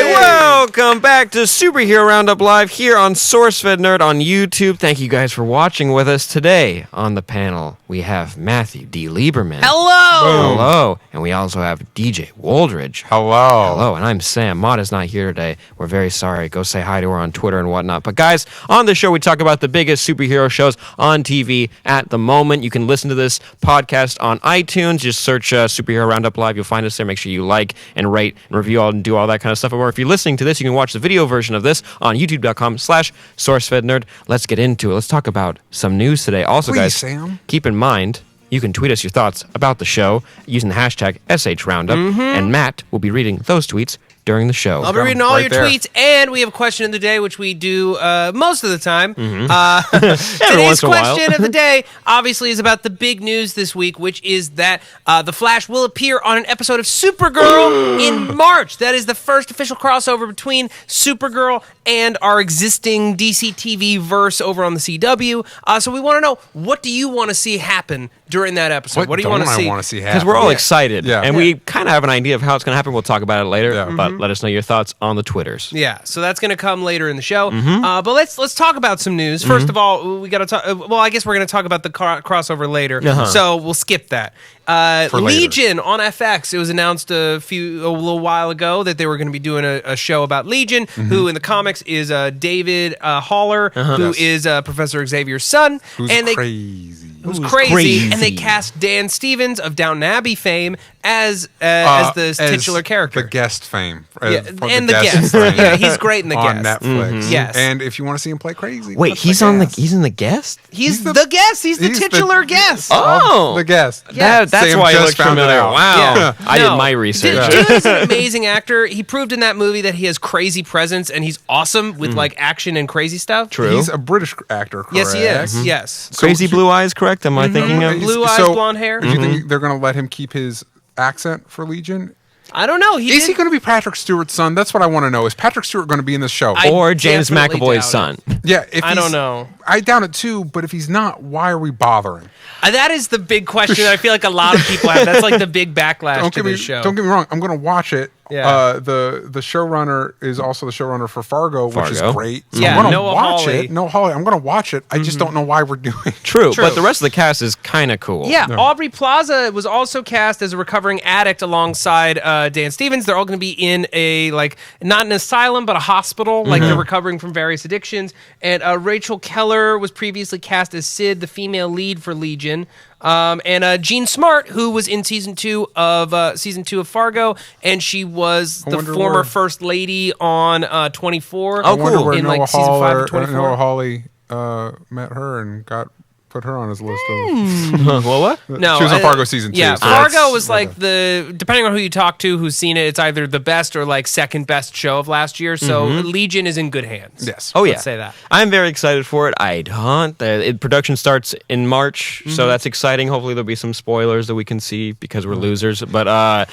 Welcome back to Superhero Roundup Live here on SourceFedNERD on YouTube. Thank you guys for watching with us today. On the panel, we have Matthew D. Lieberman. Hello! Hello. And we also have DJ Woldridge. Hello. Hello. And I'm Sam. Maud is not here today. We're very sorry. Go say hi to her on Twitter and whatnot. But guys, on the show, we talk about the biggest superhero shows on TV at the moment. You can listen to this podcast on iTunes. Just search Superhero Roundup Live. You'll find us there. Make sure you like and rate and review all and do all that kind of stuff. Or if you're listening to this, you can watch the video version of this on youtube.com/SourceFedNERD. Let's get into it. Let's talk about some news today. Also, Please, guys, Sam. keep in mind, you can tweet us your thoughts about the show using the hashtag SHRoundup, and Matt will be reading those tweets during the show. I'll be reading all Right your there. tweets, and we have a question of the day, which we do most of the time. Every Today's once in a while. question of the day, obviously, is about the big news this week, which is that The Flash will appear on an episode of Supergirl in March. That is the first official crossover between Supergirl and our existing DC TV verse over on the CW. So we want to know, what do you want to see happen during that episode? What do you want to see? I want to see happen? Because we're all excited, Yeah. and we kind of have an idea of how it's going to happen. We'll talk about it later, Yeah. but let us know your thoughts on the Twitters. Yeah, so that's going to come later in the show. But let's talk about some news. First of all, we got to talk. Well, I guess we're going to talk about the crossover later. So we'll skip that. For later. Legion on FX. It was announced a little while ago that they were going to be doing a show about Legion, who in the comics is David Haller, who is Professor Xavier's son, Who's and crazy. Who's crazy, and they cast Dan Stevens of Downton Abbey fame as the titular character. The guest fame. Yeah, For and the guest. fame Yeah, he's great in the on guest. Netflix. Yes. And if you want to see him play crazy, Wait, watch he's in the guest? He's the guest. He's the titular guest. Oh, The guest. Yeah. That's Sam why he just looks found it familiar. out. Wow, Yeah. I No. did my research. Dude is an amazing actor. He proved in that movie that he has crazy presence, and he's awesome with like action and crazy stuff. True. He's a British actor, correct? Yes, he is. Yes. Crazy blue eyes, correct? Am I thinking of? Blue eyes, So, blonde hair. Do you think they're going to let him keep his accent for Legion? I don't know. Is he going to be Patrick Stewart's son? That's what I want to know. Is Patrick Stewart going to be in this show? Or James definitely McAvoy's doubt son? Yeah, if I don't know. I doubt it too, but if he's not, why are we bothering? That is the big question that I feel like a lot of people have. That's like the big backlash to this show. Don't get me wrong. I'm going to watch it. Yeah. The showrunner is also the showrunner for Fargo, which is Fargo. great. So Yeah, I'm going to Noah watch Hawley. it. No, Hawley. I'm going to watch it. I just don't know why we're doing it. True, True. but the rest of the cast is kind of cool. Yeah, Aubrey Plaza was also cast as a recovering addict alongside Dan Stevens. They're all going to be in a, like, not an asylum, but a hospital. Like, they're recovering from various addictions. And Rachel Keller was previously cast as Sid, the female lead for Legion. And Jean Smart, who was in season 2 of Fargo, and she was the former first lady on 24. Oh, I wonder cool. where In Noah like season 5 of 24. Noah Hawley met her and put her on his list Well, what? No, She was on Fargo season 2. Yeah, so Fargo that's- was like depending on who you talk to, who's seen it, it's either the best or like second best show of last year. So Legion is in good hands. Yes. Oh, yeah. Let's say that. I'm very excited for it. Production starts in March, so that's exciting. Hopefully there'll be some spoilers that we can see because we're losers. But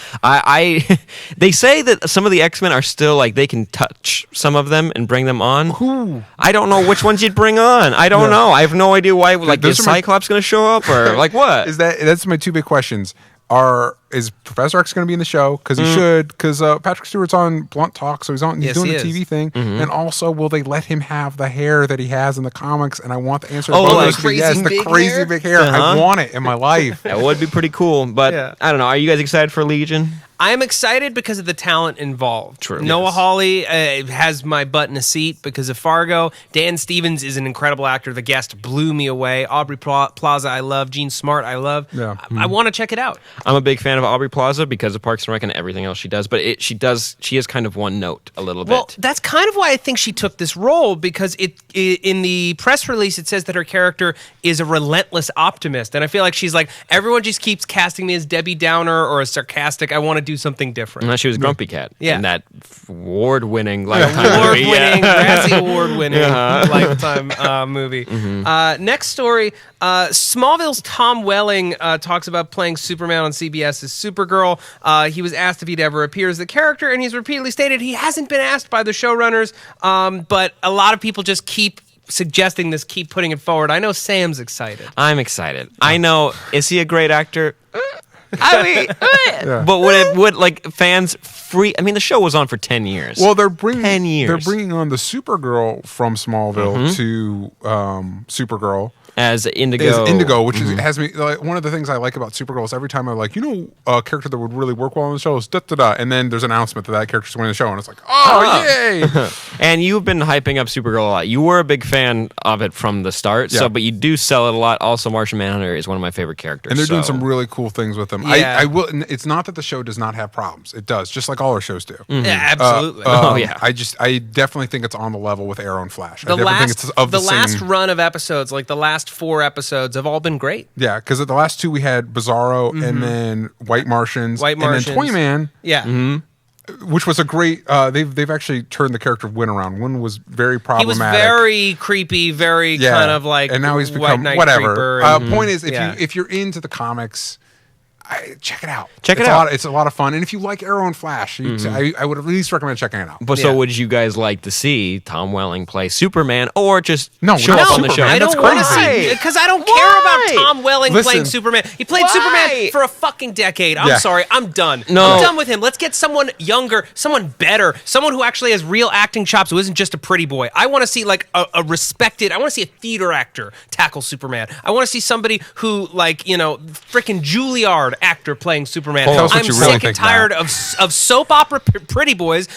they say that some of the X-Men are still like they can touch some of them and bring them on. Who? I don't know which ones you'd bring on. I don't know. I have no idea why. Like, Those is are my- Cyclops going to show up or like what? That's my two big questions. Is Professor X going to be in the show? Because he should. Because Patrick Stewart's on Blunt Talk, so he's doing he the is. TV thing. And also, will they let him have the hair that he has in the comics? And I want the answer. Oh, to both like those to be yes, crazy the big crazy hair? big hair. I want it in my life. That would be pretty cool. But Yeah. I don't know. Are you guys excited for Legion? I'm excited because of the talent involved. True. Noah Yes. Hawley has my butt in a seat because of Fargo. Dan Stevens is an incredible actor. The guest blew me away. Aubrey Plaza, I love. Jean Smart, I love. Yeah. I want to check it out. I'm a big fan of Aubrey Plaza because of Parks and Rec and everything else she does, but she is kind of one note a little Well, bit. that's kind of why I think she took this role, because in the press release it says that her character is a relentless optimist, and I feel like she's like, everyone just keeps casting me as Debbie Downer or as sarcastic. I want to do something different. And she was Grumpy Cat in that award-winning Lifetime movie. Razzie Award-winning Lifetime movie. Next story, Smallville's Tom Welling talks about playing Superman on CBS's Supergirl. He was asked if he'd ever appear as the character, and he's repeatedly stated he hasn't been asked by the showrunners, but a lot of people just keep suggesting this, keep putting it forward. I know Sam's excited. I'm excited. I know. Is he a great actor? I mean, but would like fans free? I mean, the show was on for 10 years. Well, they're bringing 10 years. They're bringing on the Supergirl from Smallville to Supergirl. As Indigo. Which is, has me, like, one of the things I like about Supergirl is every time I'm like, a character that would really work well on the show is da-da-da, and then there's an announcement that character's winning the show, and it's like, yay! And you've been hyping up Supergirl a lot. You were a big fan of it from the start, but you do sell it a lot. Also, Martian Manhunter is one of my favorite characters. And they're doing some really cool things with them. Yeah. I will. It's not that the show does not have problems. It does, just like all our shows do. Yeah, absolutely. I definitely think it's on the level with Arrow and Flash. The last last run of episodes, like the last 4 episodes, have all been great. Yeah, because at the last 2 we had Bizarro and then White Martians, and then Toyman. Yeah. Which was a great. They've actually turned the character of Win around. Win was very problematic. He was very creepy, very kind of like, and now he's become whatever. Point is, if you're into the comics, check it out. It's a lot of fun, and if you like Arrow and Flash, I would at least recommend checking it out. But so, would you guys like to see Tom Welling play Superman, or just show up on the show? I don't want to see, because I don't care about Tom Welling playing Superman. He played Superman for a fucking decade. I'm sorry, I'm done. I'm done with him. Let's get someone younger, someone better, someone who actually has real acting chops, who isn't just a pretty boy. I want to see like a respected. I want to see a theater actor tackle Superman. I want to see somebody who, like, freaking Juilliard actor playing Superman. I'm sick and tired of soap opera pretty boys.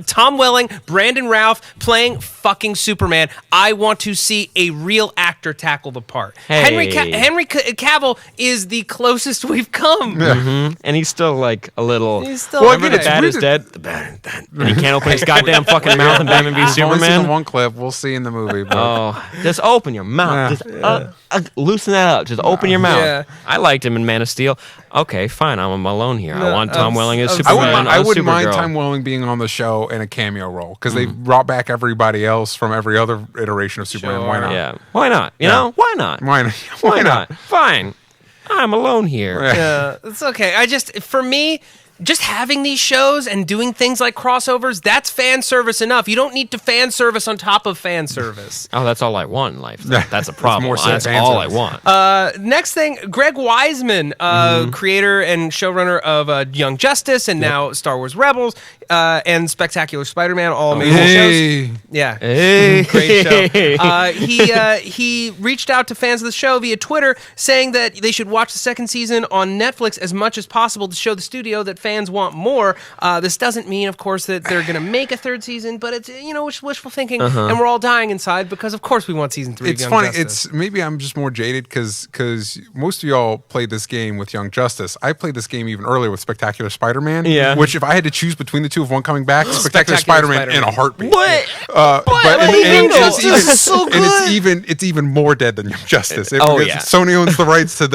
Tom Welling, Brandon Routh playing fucking Superman. I want to see a real actor tackle the part. Henry Cavill is the closest we've come. And he's still like a little. He's still remember the bad is dead. The bad is dead. And he can't open his goddamn fucking mouth and Batman v Superman. I've only seen one clip. We'll see in the movie. But. Just open your mouth. Just loosen that up. Just open your mouth. Yeah. I liked him in Man of Steel. Okay, fine. I'm alone here. I want Tom Welling as Superman. I wouldn't mind Tom Welling being on the show in a cameo role, because they brought back everybody else from every other iteration of Superman. Why not? Yeah. Why not? You know? Why not? Why not? Fine. I'm alone here. Yeah, it's okay. For me, just having these shows and doing things like crossovers, that's fan service enough. You don't need to fan service on top of fan service. Oh, that's all I want in life. That's a problem. That's all I want. Next thing, Greg Weisman, creator and showrunner of Young Justice and now Star Wars Rebels and Spectacular Spider-Man, all amazing shows. Yeah, great show. He reached out to fans of the show via Twitter, saying that they should watch the second season on Netflix as much as possible to show the studio that fans want more. This doesn't mean, of course, that they're going to make a third season, but it's wishful thinking, and we're all dying inside because, of course, we want season 3. It's of Young funny. Justice. It's maybe I'm just more jaded because most of y'all played this game with Young Justice. I played this game even earlier with Spectacular Spider-Man. Yeah. Which, if I had to choose between the two of one coming back, Spectacular Spider-Man in a heartbeat. What? It's even more dead than Young Justice. Sony owns the rights to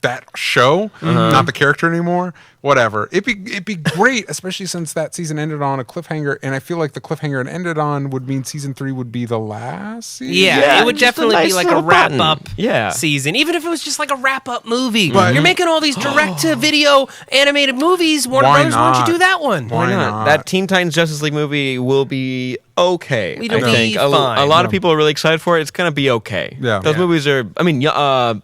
that show, not the character anymore. Whatever. It'd be great, especially since that season ended on a cliffhanger, and I feel like the cliffhanger it ended on would mean season 3 would be the last season. Yeah, it would definitely be like a wrap-up season, even if it was just like a wrap-up movie. You're making all these direct-to-video animated movies. Warner Brothers, why don't you do that one? Why not? That Teen Titans Justice League movie will be okay. I think a lot of people are really excited for it. It's gonna be okay. Yeah, those movies are. I mean, Gods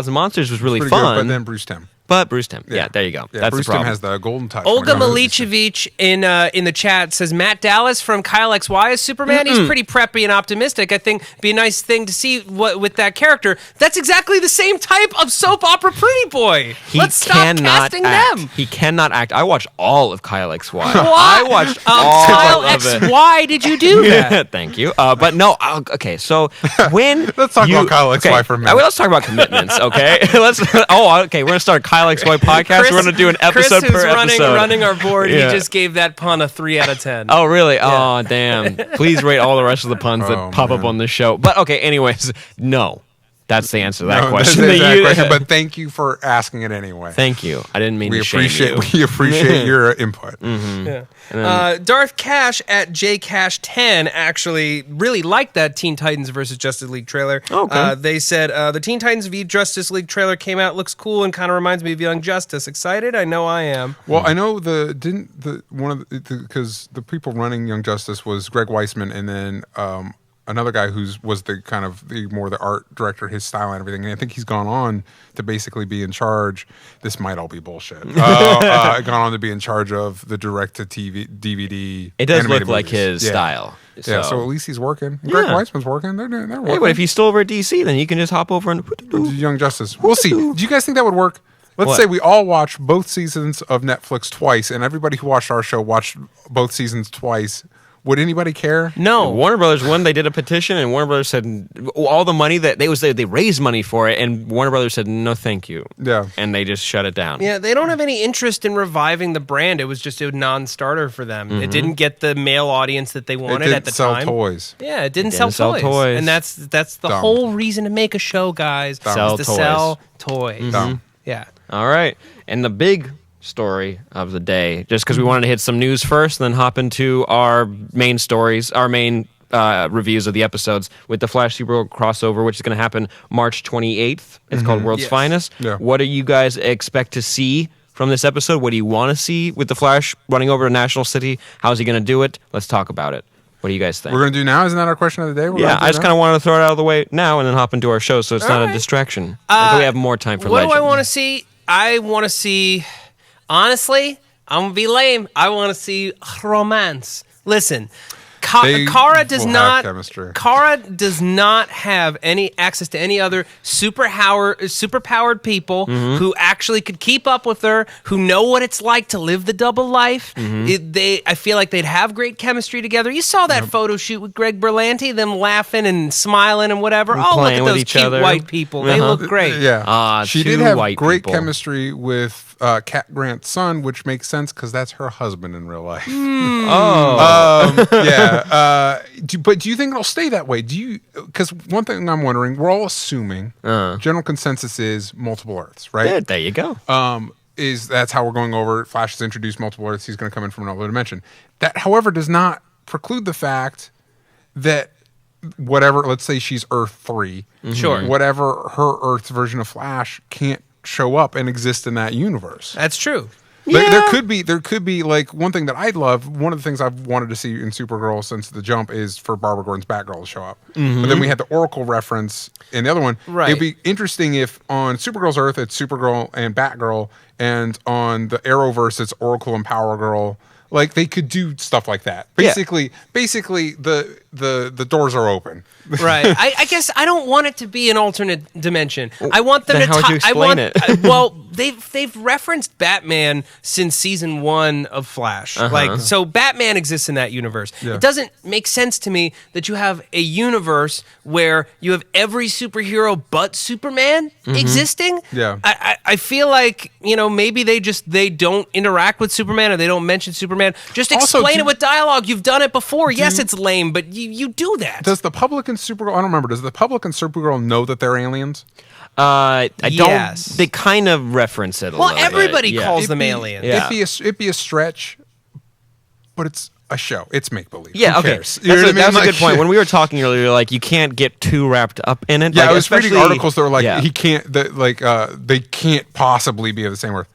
and Monsters was really fun, good, but then Bruce Timm. But Bruce Timm. Yeah, there you go. Yeah, That's Bruce the problem. Timm has the golden touch. Olga Milicevic in the chat says Matt Dallas from Kyle XY is Superman. He's pretty preppy and optimistic. I think it'd be a nice thing to see with that character. That's exactly the same type of soap opera pretty boy. Let's stop casting them. He cannot act. I watched all of Kyle XY. What? I watched all Kyle of it. XY, did you do that? Thank you. But no, okay, so when let's talk about Kyle XY for a minute. Let's talk about commitments, okay? We're going to start Kyle Kyle Exploit podcast. We're going to do an episode Chris, who's per episode. running our board, Yeah. he just gave that pun a 3 out of 10. Oh, really? Oh, damn. Please rate all the rest of the puns that pop up on this show. But, okay, anyways, no. That's the answer to that question. That's the question. But thank you for asking it anyway. Thank you. I didn't mean to shame you. We appreciate your input. Yeah. Darth Cash at JCash10 actually really liked that Teen Titans versus Justice League trailer. Okay. They said the Teen Titans v Justice League trailer came out, looks cool, and kind of reminds me of Young Justice. Excited? I know I am. Well, I know because the people running Young Justice was Greg Weisman and then another guy was the kind of the art director, his style and everything. And I think he's gone on to basically be in charge. This might all be bullshit. Gone on to be in charge of the direct-to-TV DVD. It does look animated like movies. his style. Yeah, so at least he's working. Greg Weisman's working. They're working. Hey, but if he's still over at DC, then you can just hop over and... Young Justice. We'll see. Do you guys think that would work? Let's say we all watch both seasons of Netflix twice, and everybody who watched our show watched both seasons twice. Would anybody care? No. Warner Brothers, when they did a petition, and Warner Brothers said all the money that they raised money for it, and Warner Brothers said no, thank you. Yeah, and they just shut it down. Yeah, they don't have any interest in reviving the brand. It was just a non-starter for them. It didn't get the male audience that they wanted at the time. It didn't sell toys. Yeah, it didn't sell toys, and that's the whole reason to make a show, guys. Sell is to toys. Sell toys. Yeah. All right, and the big story of the day, just because we wanted to hit some news first and then hop into our main stories, our main reviews of the episodes with the Flash Supergirl crossover, which is going to happen March 28th. It's called World's Finest. Yeah. What do you guys expect to see from this episode? What do you want to see with the Flash running over to National City? How's he going to do it? Let's talk about it. What do you guys think? We're going to do now? Isn't that our question of the day? I just kind of wanted to throw it out of the way now and then hop into our show so it's not a distraction. Until we have more time for Legends. What do I want to see? I want to see... Honestly, I'm going to be lame. I want to see romance. Listen, Kara does not have any access to any other superpowered people who actually could keep up with her, who know what it's like to live the double life. I feel like they'd have great chemistry together. You saw that photo shoot with Greg Berlanti, them laughing and smiling and whatever. Oh, look at those cute white people. They look great. Yeah, she did have great people. chemistry with Cat Grant's son, which makes sense because that's her husband in real life. But do you think it'll stay that way? Because one thing I'm wondering, we're all assuming general consensus is multiple Earths, right? Yeah, there you go. That's how we're going over. Flash has introduced multiple Earths. He's going to come in from another dimension. That, however, does not preclude the fact that whatever, let's say she's Earth 3, sure, whatever her Earth's version of Flash can't show up and exist in that universe. That's true. There could be like one thing that I'd love. One of the things I've wanted to see in Supergirl since the jump is for Barbara Gordon's Batgirl to show up. But then we had the Oracle reference in the other one. Right. It'd be interesting if on Supergirl's Earth it's Supergirl and Batgirl, and on the Arrowverse it's Oracle and Power Girl. Like they could do stuff like that. Basically, the doors are open. Right. I guess I don't want it to be an alternate dimension. I want them then to. How would you explain it? Well, they've referenced Batman since season 1 of Flash. Like, so Batman exists in that universe. Yeah. It doesn't make sense to me that you have a universe where you have every superhero but Superman existing. Yeah. I feel like maybe they don't interact with Superman or they don't mention Superman. Just explain it with dialogue. You've done it before. Yes, it's lame, but you do that. Does the public in Supergirl? I don't remember. Does the public in Supergirl know that they're aliens? I Yes. don't. They kind of reference it a Well, little everybody bit. calls them aliens. Yeah. It'd be a stretch, but it's a show. It's make believe. Yeah, Who okay. cares? That's a good point. When we were talking earlier, like you can't get too wrapped up in it. Yeah, like, I was reading articles that were like yeah. he can't. They can't possibly be of the same Earth.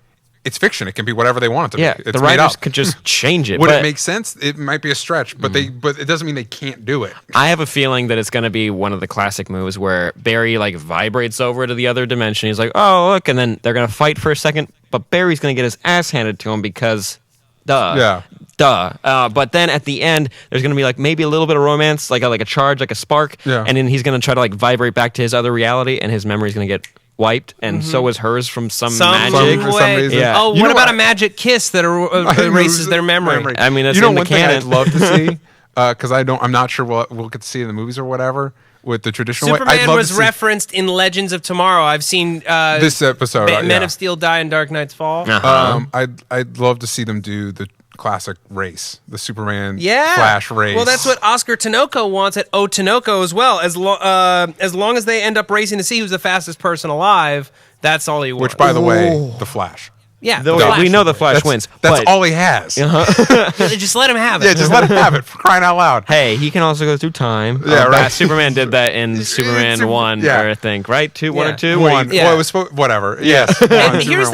It's fiction. It can be whatever they want it to Yeah, be. It's the made writers up. could just change it. Would but it make sense? It might be a stretch, but but it doesn't mean they can't do it. I have a feeling that it's going to be one of the classic moves where Barry like vibrates over to the other dimension. He's like, "Oh, look," and then they're going to fight for a second, but Barry's going to get his ass handed to him because, duh. But then at the end, there's going to be like maybe a little bit of romance, like a charge, like a spark, and then he's going to try to like vibrate back to his other reality, and his memory's going to get wiped, and so is hers from some magic. For some reason. Yeah. Oh, what about a magic kiss that erases their memory? I mean, that's you know in the one thing canon. I'd love to see because I'm not sure we'll get to see in the movies or whatever. with the traditional way. Superman was referenced in Legends of Tomorrow. I've seen this episode. Men of Steel die in Dark Knight's Fall. I'd love to see them do the classic race, the Superman Flash race. Well, that's what Oscar Tinoco wants at Tinoco as well. As long as they end up racing to see who's the fastest person alive, that's all he wants. Which, by the way, the Flash. Yeah, we know the Flash wins. That's all he has. Just let him have it. Yeah, just let him have it, for crying out loud. Hey, he can also go through time. Yeah, right. Superman did that in Superman 1, I think, right? 1 or 2? 1. Yeah. Well, it was whatever. Yes. And here's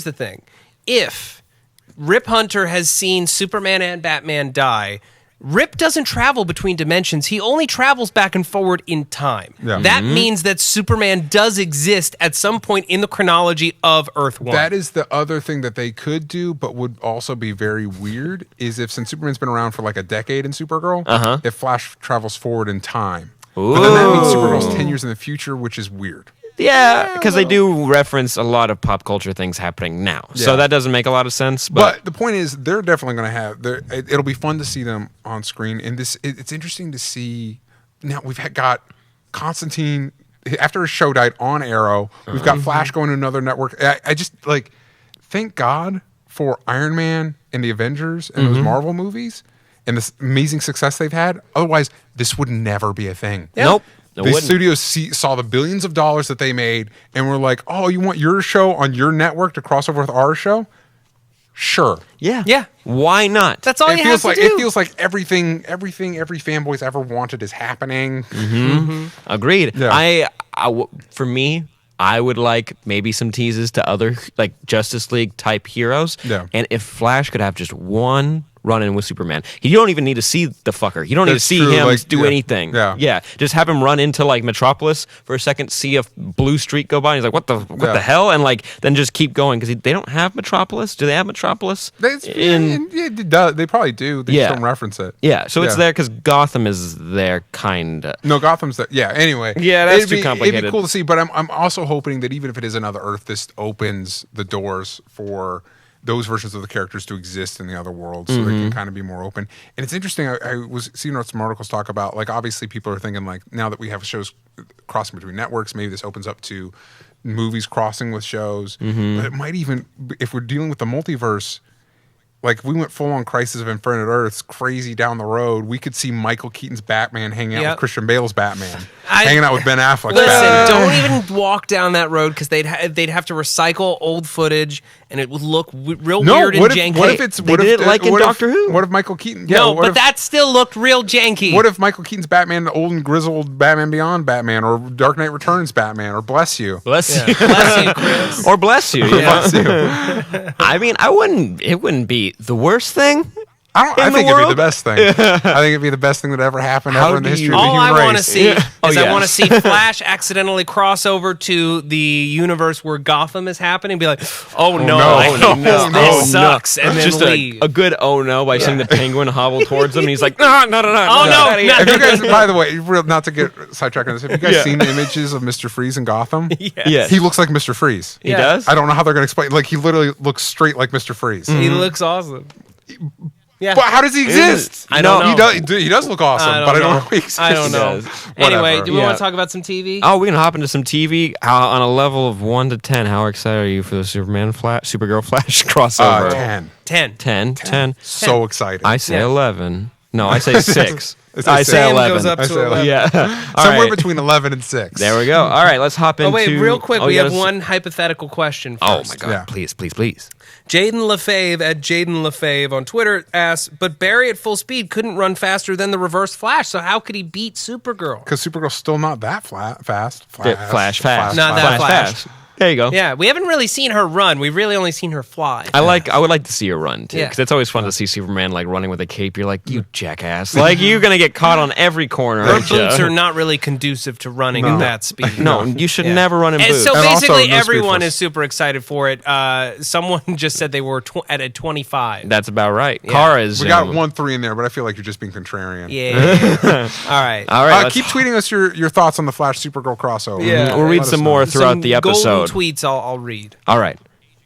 the thing. If Rip Hunter has seen Superman and Batman die, Rip doesn't travel between dimensions. He only travels back and forward in time. Yeah. That means that Superman does exist at some point in the chronology of Earth 1. That is the other thing that they could do, but would also be very weird, is if, since Superman's been around for like a decade in Supergirl, if Flash travels forward in time. Ooh. But then that means Supergirl's 10 years in the future, which is weird. Yeah, because they do reference a lot of pop culture things happening now. Yeah. So that doesn't make a lot of sense. But the point is, they're definitely going to have... It'll be fun to see them on screen. And it's interesting to see... Now, we've got Constantine, after his show died, on Arrow. We've got Flash going to another network. I just, thank God for Iron Man and the Avengers and those Marvel movies and this amazing success they've had. Otherwise, this would never be a thing. Yeah. Nope. The studios saw the billions of dollars that they made and were like, oh, you want your show on your network to cross over with our show? Sure. Yeah. Yeah. Why not? That's all you have to do. It feels like everything every fanboy's ever wanted is happening. Agreed. Yeah. For me, I would like maybe some teases to other Justice League type heroes. Yeah. And if Flash could have just one run-in with Superman, you don't even need to see the fucker. You don't need to see him do anything. Yeah. Just have him run into Metropolis for a second, see a blue streak go by, and he's like, what the hell? And then just keep going, because they don't have Metropolis. Do they have Metropolis? They probably do. They just don't reference it. Yeah, so it's there because Gotham is there, kind of. No, Gotham's there. Yeah, anyway. Yeah, that's too complicated. It'd be cool to see, but I'm also hoping that even if it is another Earth, this opens the doors for those versions of the characters to exist in the other world, so they can kind of be more open. And it's interesting, I was seeing some articles talk about, obviously people are thinking, now that we have shows crossing between networks, maybe this opens up to movies crossing with shows. But it might even, if we're dealing with the multiverse, if we went full on Crisis of Infinite Earths, crazy down the road, we could see Michael Keaton's Batman hanging out with Christian Bale's Batman, hanging out with Ben Affleck's Batman. Don't even walk down that road, because they'd have to recycle old footage, and it would look real weird and janky. What if it's in Doctor Who? What if Michael Keaton? That still looked real janky. What if Michael Keaton's Batman, the old and grizzled Batman Beyond Batman, or Dark Knight Returns Batman, or Bless You, bless you, Chris, or Bless You? Bless You. I mean, it wouldn't be the worst thing. I think it'd be the best thing. I think it'd be the best thing that ever happened ever in the history of the human race. All I want to see is I want to see Flash accidentally cross over to the universe where Gotham is happening and be like, oh no, this sucks. And then just leave. A good oh no by seeing the Penguin hobble towards him, and he's like, no. Oh no. Have you guys, by the way, not to get sidetracked on this, have you guys seen the images of Mr. Freeze in Gotham? Yes. He looks like Mr. Freeze. He does? I don't know how they're going to explain. He literally looks straight like Mr. Freeze. He looks awesome. Yeah. But how does he exist? I don't know. He does look awesome, but I don't know how he exists. I don't know. Anyway, do we want to talk about some TV? Oh, we can hop into some TV. On a level of 1 to 10, how excited are you for the Supergirl Flash crossover? 10. So excited. I say 11. No, I say 6. I say 11. Goes up to 11. Yeah. Somewhere between 11 and 6. There we go. All right, let's hop into... Oh, wait, real quick. We have one hypothetical question first. Oh, my God. Yeah. Please. Jaden LaFave at Jaden LaFave on Twitter asks, but Barry at full speed couldn't run faster than the Reverse Flash, so how could he beat Supergirl? Because Supergirl's still not that fast. Flash fast. Not that fast. There you go. Yeah, we haven't really seen her run. We've really only seen her fly. I would like to see her run too, because it's always fun to see Superman running with a cape. You're like, you jackass! You're gonna get caught on every corner. Her boots are not really at conducing at that speed. No, you should never run in boots. So basically, everyone is super excited for it. Someone just said they were at a 25. That's about right. Yeah. Kara is. We got 1-3 in there, but I feel like you're just being contrarian. Yeah. All right. Keep tweeting us your thoughts on the Flash Supergirl crossover. Yeah, we'll read some more throughout the episode. Tweets I'll read. All right.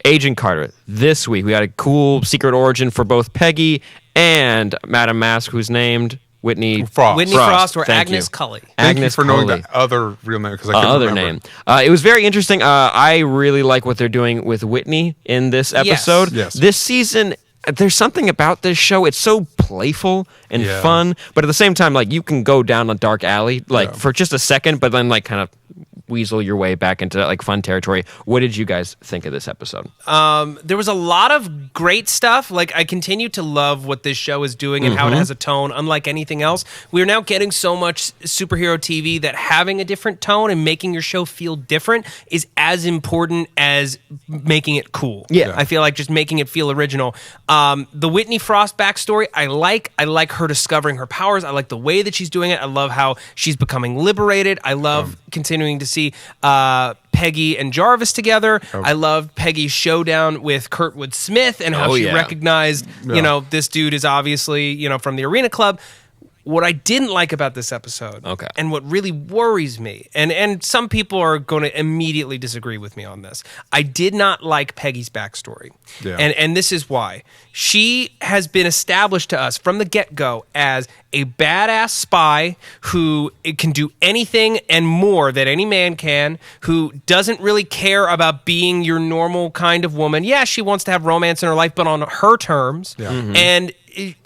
Agent Carter. This week we got a cool secret origin for both Peggy and Madame Mask, who's named Whitney Frost. Whitney Frost or Thank Agnes you. Cully. Thank you Agnes for knowing Cully. the other real name because I couldn't Other remember. name. It was very interesting. I really like what they're doing with Whitney in this episode. Yes. This season, there's something about this show. It's so playful and Yeah. fun, but at the same time, like you can go down a dark alley like for just a second, but then like kind of weasel your way back into like fun territory. What did you guys think of this episode? There was a lot of great stuff. Like, I continue to love what this show is doing and how it has a tone unlike anything else. We are now getting so much superhero TV that having a different tone and making your show feel different is as important as making it cool. Yeah. I feel like just making it feel original. The Whitney Frost backstory, I like her discovering her powers. I like the way that she's doing it. I love how she's becoming liberated. I love continuing to see Peggy and Jarvis together. I loved Peggy's showdown with Kurtwood Smith and how she recognized, you know, this dude is obviously, you know, from the Arena Club. What I didn't like about this episode, and what really worries me, and some people are going to immediately disagree with me on this, I did not like Peggy's backstory. Yeah. And this is why. She has been established to us from the get-go as a badass spy who can do anything and more that any man can, who doesn't really care about being your normal kind of woman. Yeah, she wants to have romance in her life, but on her terms. Yeah. And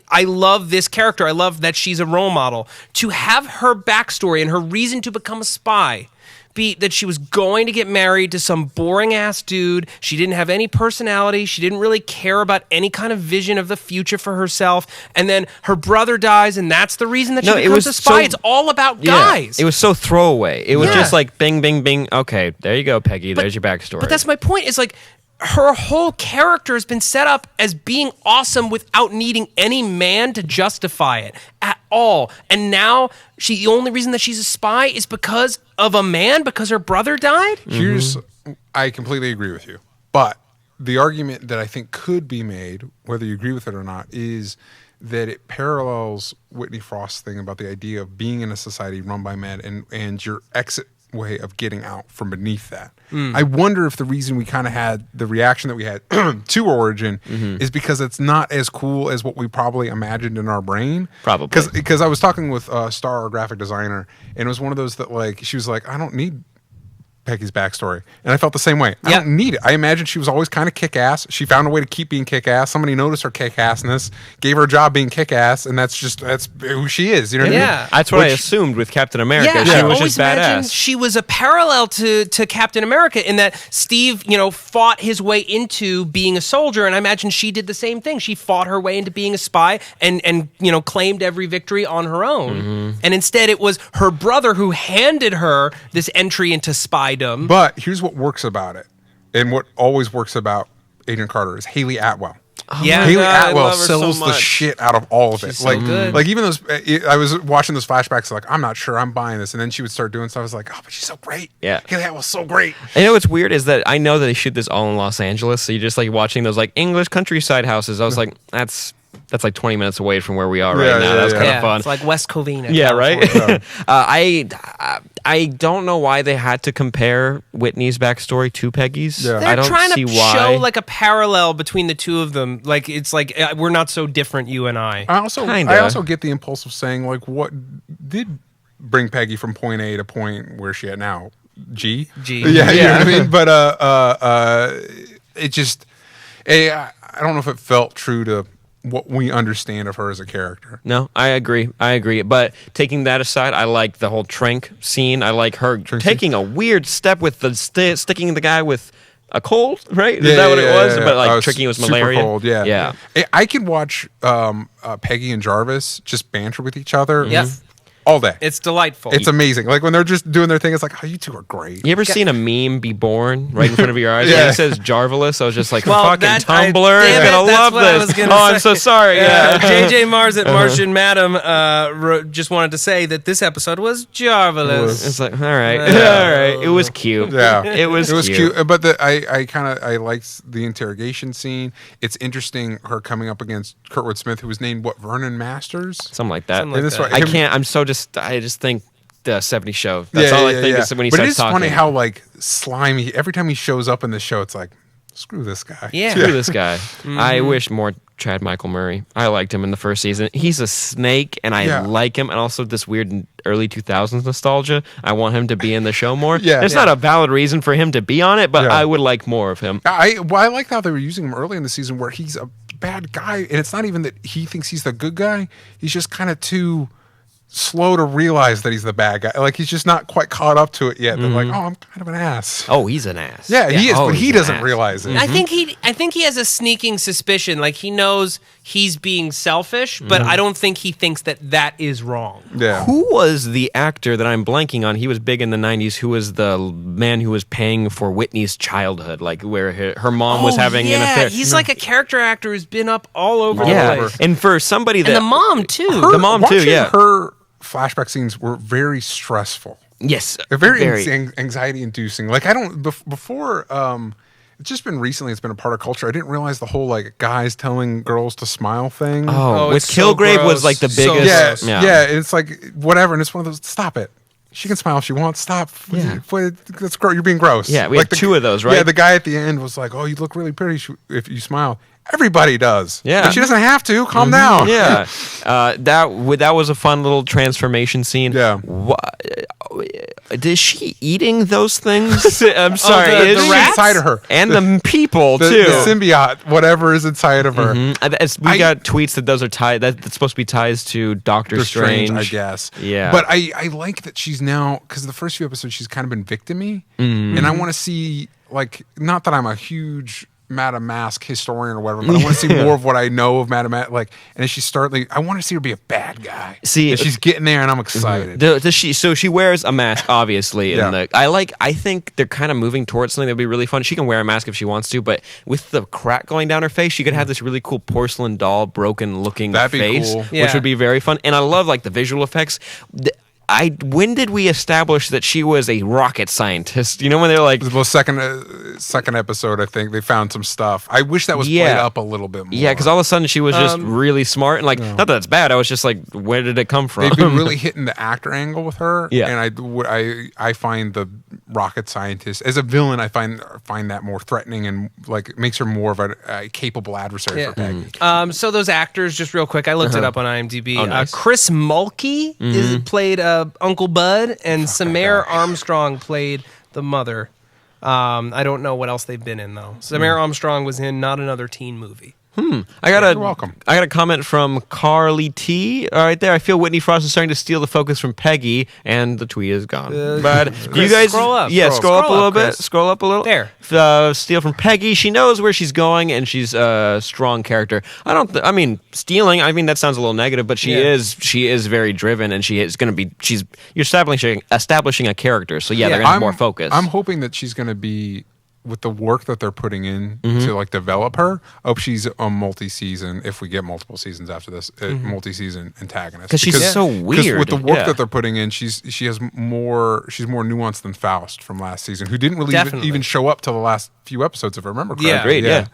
I love this character. I love that she's a role model. To have her backstory and her reason to become a spy be that she was going to get married to some boring ass dude. She didn't have any personality. She didn't really care about any kind of vision of the future for herself. And then her brother dies, and that's the reason that she becomes a spy. It's all about guys. It was so throwaway. It was Yeah. just like bing, bing, bing. Okay, there you go, Peggy. There's your backstory. But that's my point. It's like her whole character has been set up as being awesome without needing any man to justify it at all. And now the only reason that she's a spy is because of a man, because her brother died? I completely agree with you. But the argument that I think could be made, whether you agree with it or not, is that it parallels Whitney Frost's thing about the idea of being in a society run by men and your exit way of getting out from beneath that. I wonder if the reason we kind of had the reaction that we had to Origin is because it's not as cool as what we probably imagined in our brain. Probably. Because I was talking with Star, our graphic designer, and it was one of those that like she was like, I don't need Peggy's backstory. And I felt the same way. I don't need it. I imagine she was always kind of kick-ass. She found a way to keep being kick-ass. Somebody noticed her kick-assness, gave her a job being kick-ass, and that's who she is. You know what I mean? That's what I assumed with Captain America. Yeah, She I was always just imagined badass. she was a parallel to Captain America in that Steve, you know, fought his way into being a soldier, and I imagine she did the same thing. She fought her way into being a spy and you know, claimed every victory on her own. And instead it was her brother who handed her this entry into spydom. But here's what works about it, and what always works about Agent Carter is Haley Atwell. Yeah, Haley I Atwell love her so sells the much. shit out of all of it. She's so good. Like even those, I was watching those flashbacks. Like I'm not sure I'm buying this, and then she would start doing stuff. I was like, oh, but she's so great. Yeah. Haley Atwell's so great. And you know what's weird is that I know that they shoot this all in Los Angeles, so you're just like watching those like English countryside houses. I was like, that's like 20 minutes away from where we are right now. That was kind of fun. It's like West Covina. Yeah, California. right. I don't know why they had to compare Whitney's backstory to Peggy's. Yeah. They're I don't trying see to why. show like a parallel between the two of them. Like it's like we're not so different, you and I. I also Kinda. get the impulse of saying like, what did bring Peggy from point A to point where she at now? G. Yeah, you know what I mean. But it just, I don't know if it felt true to what we understand of her as a character. No, I agree. But taking that aside, I like the whole Trank scene. I like her taking a weird step with the sticking the guy with a cold, right? Is that what it was? But like tricking it with super malaria. Cold, yeah. I could watch Peggy and Jarvis just banter with each other. Yep. All day. It's delightful. It's amazing. Like when they're just doing their thing, it's like, oh, you two are great. You ever seen a meme be born right in front of your eyes? Yeah. When it says Jarvis, I was just like, Well, fucking that- Tumblr damn is it, gonna that's love what I this. was gonna I'm say. so sorry. Yeah. JJ Mars at Martian Madam just wanted to say that this episode was Jarvelous. It's like, all right. All right. It was cute. Yeah, It was cute. But I liked the interrogation scene. It's interesting her coming up against Kurtwood Smith, who was named Vernon Masters. Something like that. Something like that. I can't. I just think the 70s show. That's all I think is when he but starts it is talking. funny how like slimy. Every time he shows up in the show, it's like, screw this guy. Yeah. Screw this guy. I wish more Chad Michael Murray. I liked him in the first season. He's a snake, and I like him. And also this weird early 2000s nostalgia. I want him to be in the show more. There's not a valid reason for him to be on it, but I would like more of him. I like how they were using him early in the season where he's a bad guy, and it's not even that he thinks he's the good guy. He's just kind of too slow to realize that he's the bad guy. Like, he's just not quite caught up to it yet. They're like, I'm kind of an ass. Oh, he's an ass. Yeah, he is, but he doesn't realize it. I think he has a sneaking suspicion. Like, he knows he's being selfish, but I don't think he thinks that is wrong. Yeah. Who was the actor that I'm blanking on? He was big in the 90s. Who was the man who was paying for Whitney's childhood, like where her mom was having an affair? He's like a character actor who's been up all over the place. And for somebody that... And the mom, too. Her flashback scenes were very stressful. Yes. They're very anxiety inducing. Like, I don't, before, it's just been recently, it's been a part of culture. I didn't realize the whole, like, guys telling girls to smile thing. Oh, with Kilgrave was like the biggest. Yeah, it's like, whatever. And it's one of those, stop it. She can smile if she wants. Stop. Yeah. That's gross. You're being gross. Yeah, we had two of those, right? Yeah, the guy at the end was like, oh, you look really pretty if you smile. Everybody does. Yeah. But she doesn't have to. Calm down. Yeah. That was a fun little transformation scene. Yeah. Is she eating those things? I'm sorry. The rats? Inside of her. And the people, too. The symbiote, whatever is inside of her. We got tweets that those are tied. That's supposed to be ties to Doctor Strange, I guess. Yeah. But I like that she's now, because the first few episodes she's kind of been victim-y. And I want to see, like, not that I'm a huge Madame Mask historian or whatever, but I want to see more of what I know of Madame Mask. Like, and as she starts, like, I want to see her be a bad guy. See, and she's getting there, and I'm excited. Does she? So she wears a mask, obviously. I think they're kind of moving towards something that'd be really fun. She can wear a mask if she wants to, but with the crack going down her face, she could have this really cool porcelain doll, broken-looking face, cool. which would be very fun. And I love like the visual effects. When did we establish that she was a rocket scientist? You know, when they're like... The second episode, I think, they found some stuff. I wish that was played up a little bit more. Yeah, because all of a sudden she was just really smart. And, like, not that that's bad. I was just like, where did it come from? They've been really hitting the actor angle with her. Yeah. And I find the rocket scientist... As a villain, I find that more threatening and, like, it makes her more of a capable adversary for Peggy. So those actors, just real quick, I looked it up on IMDb. Oh, nice. Chris Mulkey played... Uncle Bud, and Samara Armstrong played the mother. I don't know what else they've been in, though. Samara Armstrong was in Not Another Teen Movie. You're welcome. I got a comment from Carly T. Right there. I feel Whitney Frost is starting to steal the focus from Peggy, and the tweet is gone. But you guys, scroll up. Yeah, scroll up a little bit. Chris. Scroll up a little. There. Steal from Peggy. She knows where she's going, and she's a strong character. I mean, stealing. I mean, that sounds a little negative, but she is very driven, and she is going to be. You're establishing a character. So they're going to have more focus. I'm hoping that she's going to be. With the work that they're putting in to like develop her, I hope she's a multi-season. If we get multiple seasons after this, multi-season antagonist because she's so weird. Because with the work that they're putting in, she's more nuanced than Faust from last season, who didn't really even show up till the last few episodes, if I remember correctly. Yeah.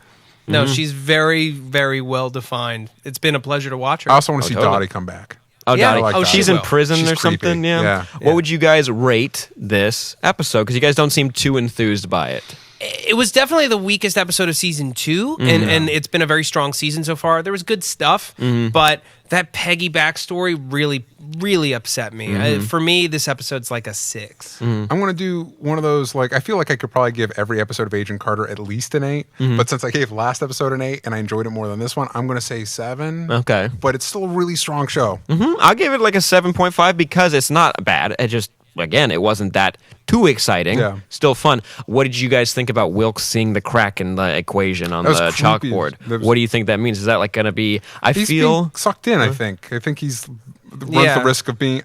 No, she's very, very well defined. It's been a pleasure to watch her. I also want to see Dottie come back. Oh, yeah. Dottie. She's in prison or something. Yeah. What would you guys rate this episode? Because you guys don't seem too enthused by it. It was definitely the weakest episode of season 2, and it's been a very strong season so far. There was good stuff, but that Peggy backstory really, really upset me. For me, this episode's like a 6. I'm going to do one of those, like, I feel like I could probably give every episode of Agent Carter at least an 8, but since I gave last episode an 8 and I enjoyed it more than this one, I'm going to say 7. Okay. But it's still a really strong show. I'll give it like a 7.5 because it's not bad. It just... Again, it wasn't that too exciting. Yeah. Still fun. What did you guys think about Wilkes seeing the crack in the equation on the chalkboard? What do you think that means? Is that like going to be... He's being sucked in, I think. I think he's runs the risk of being...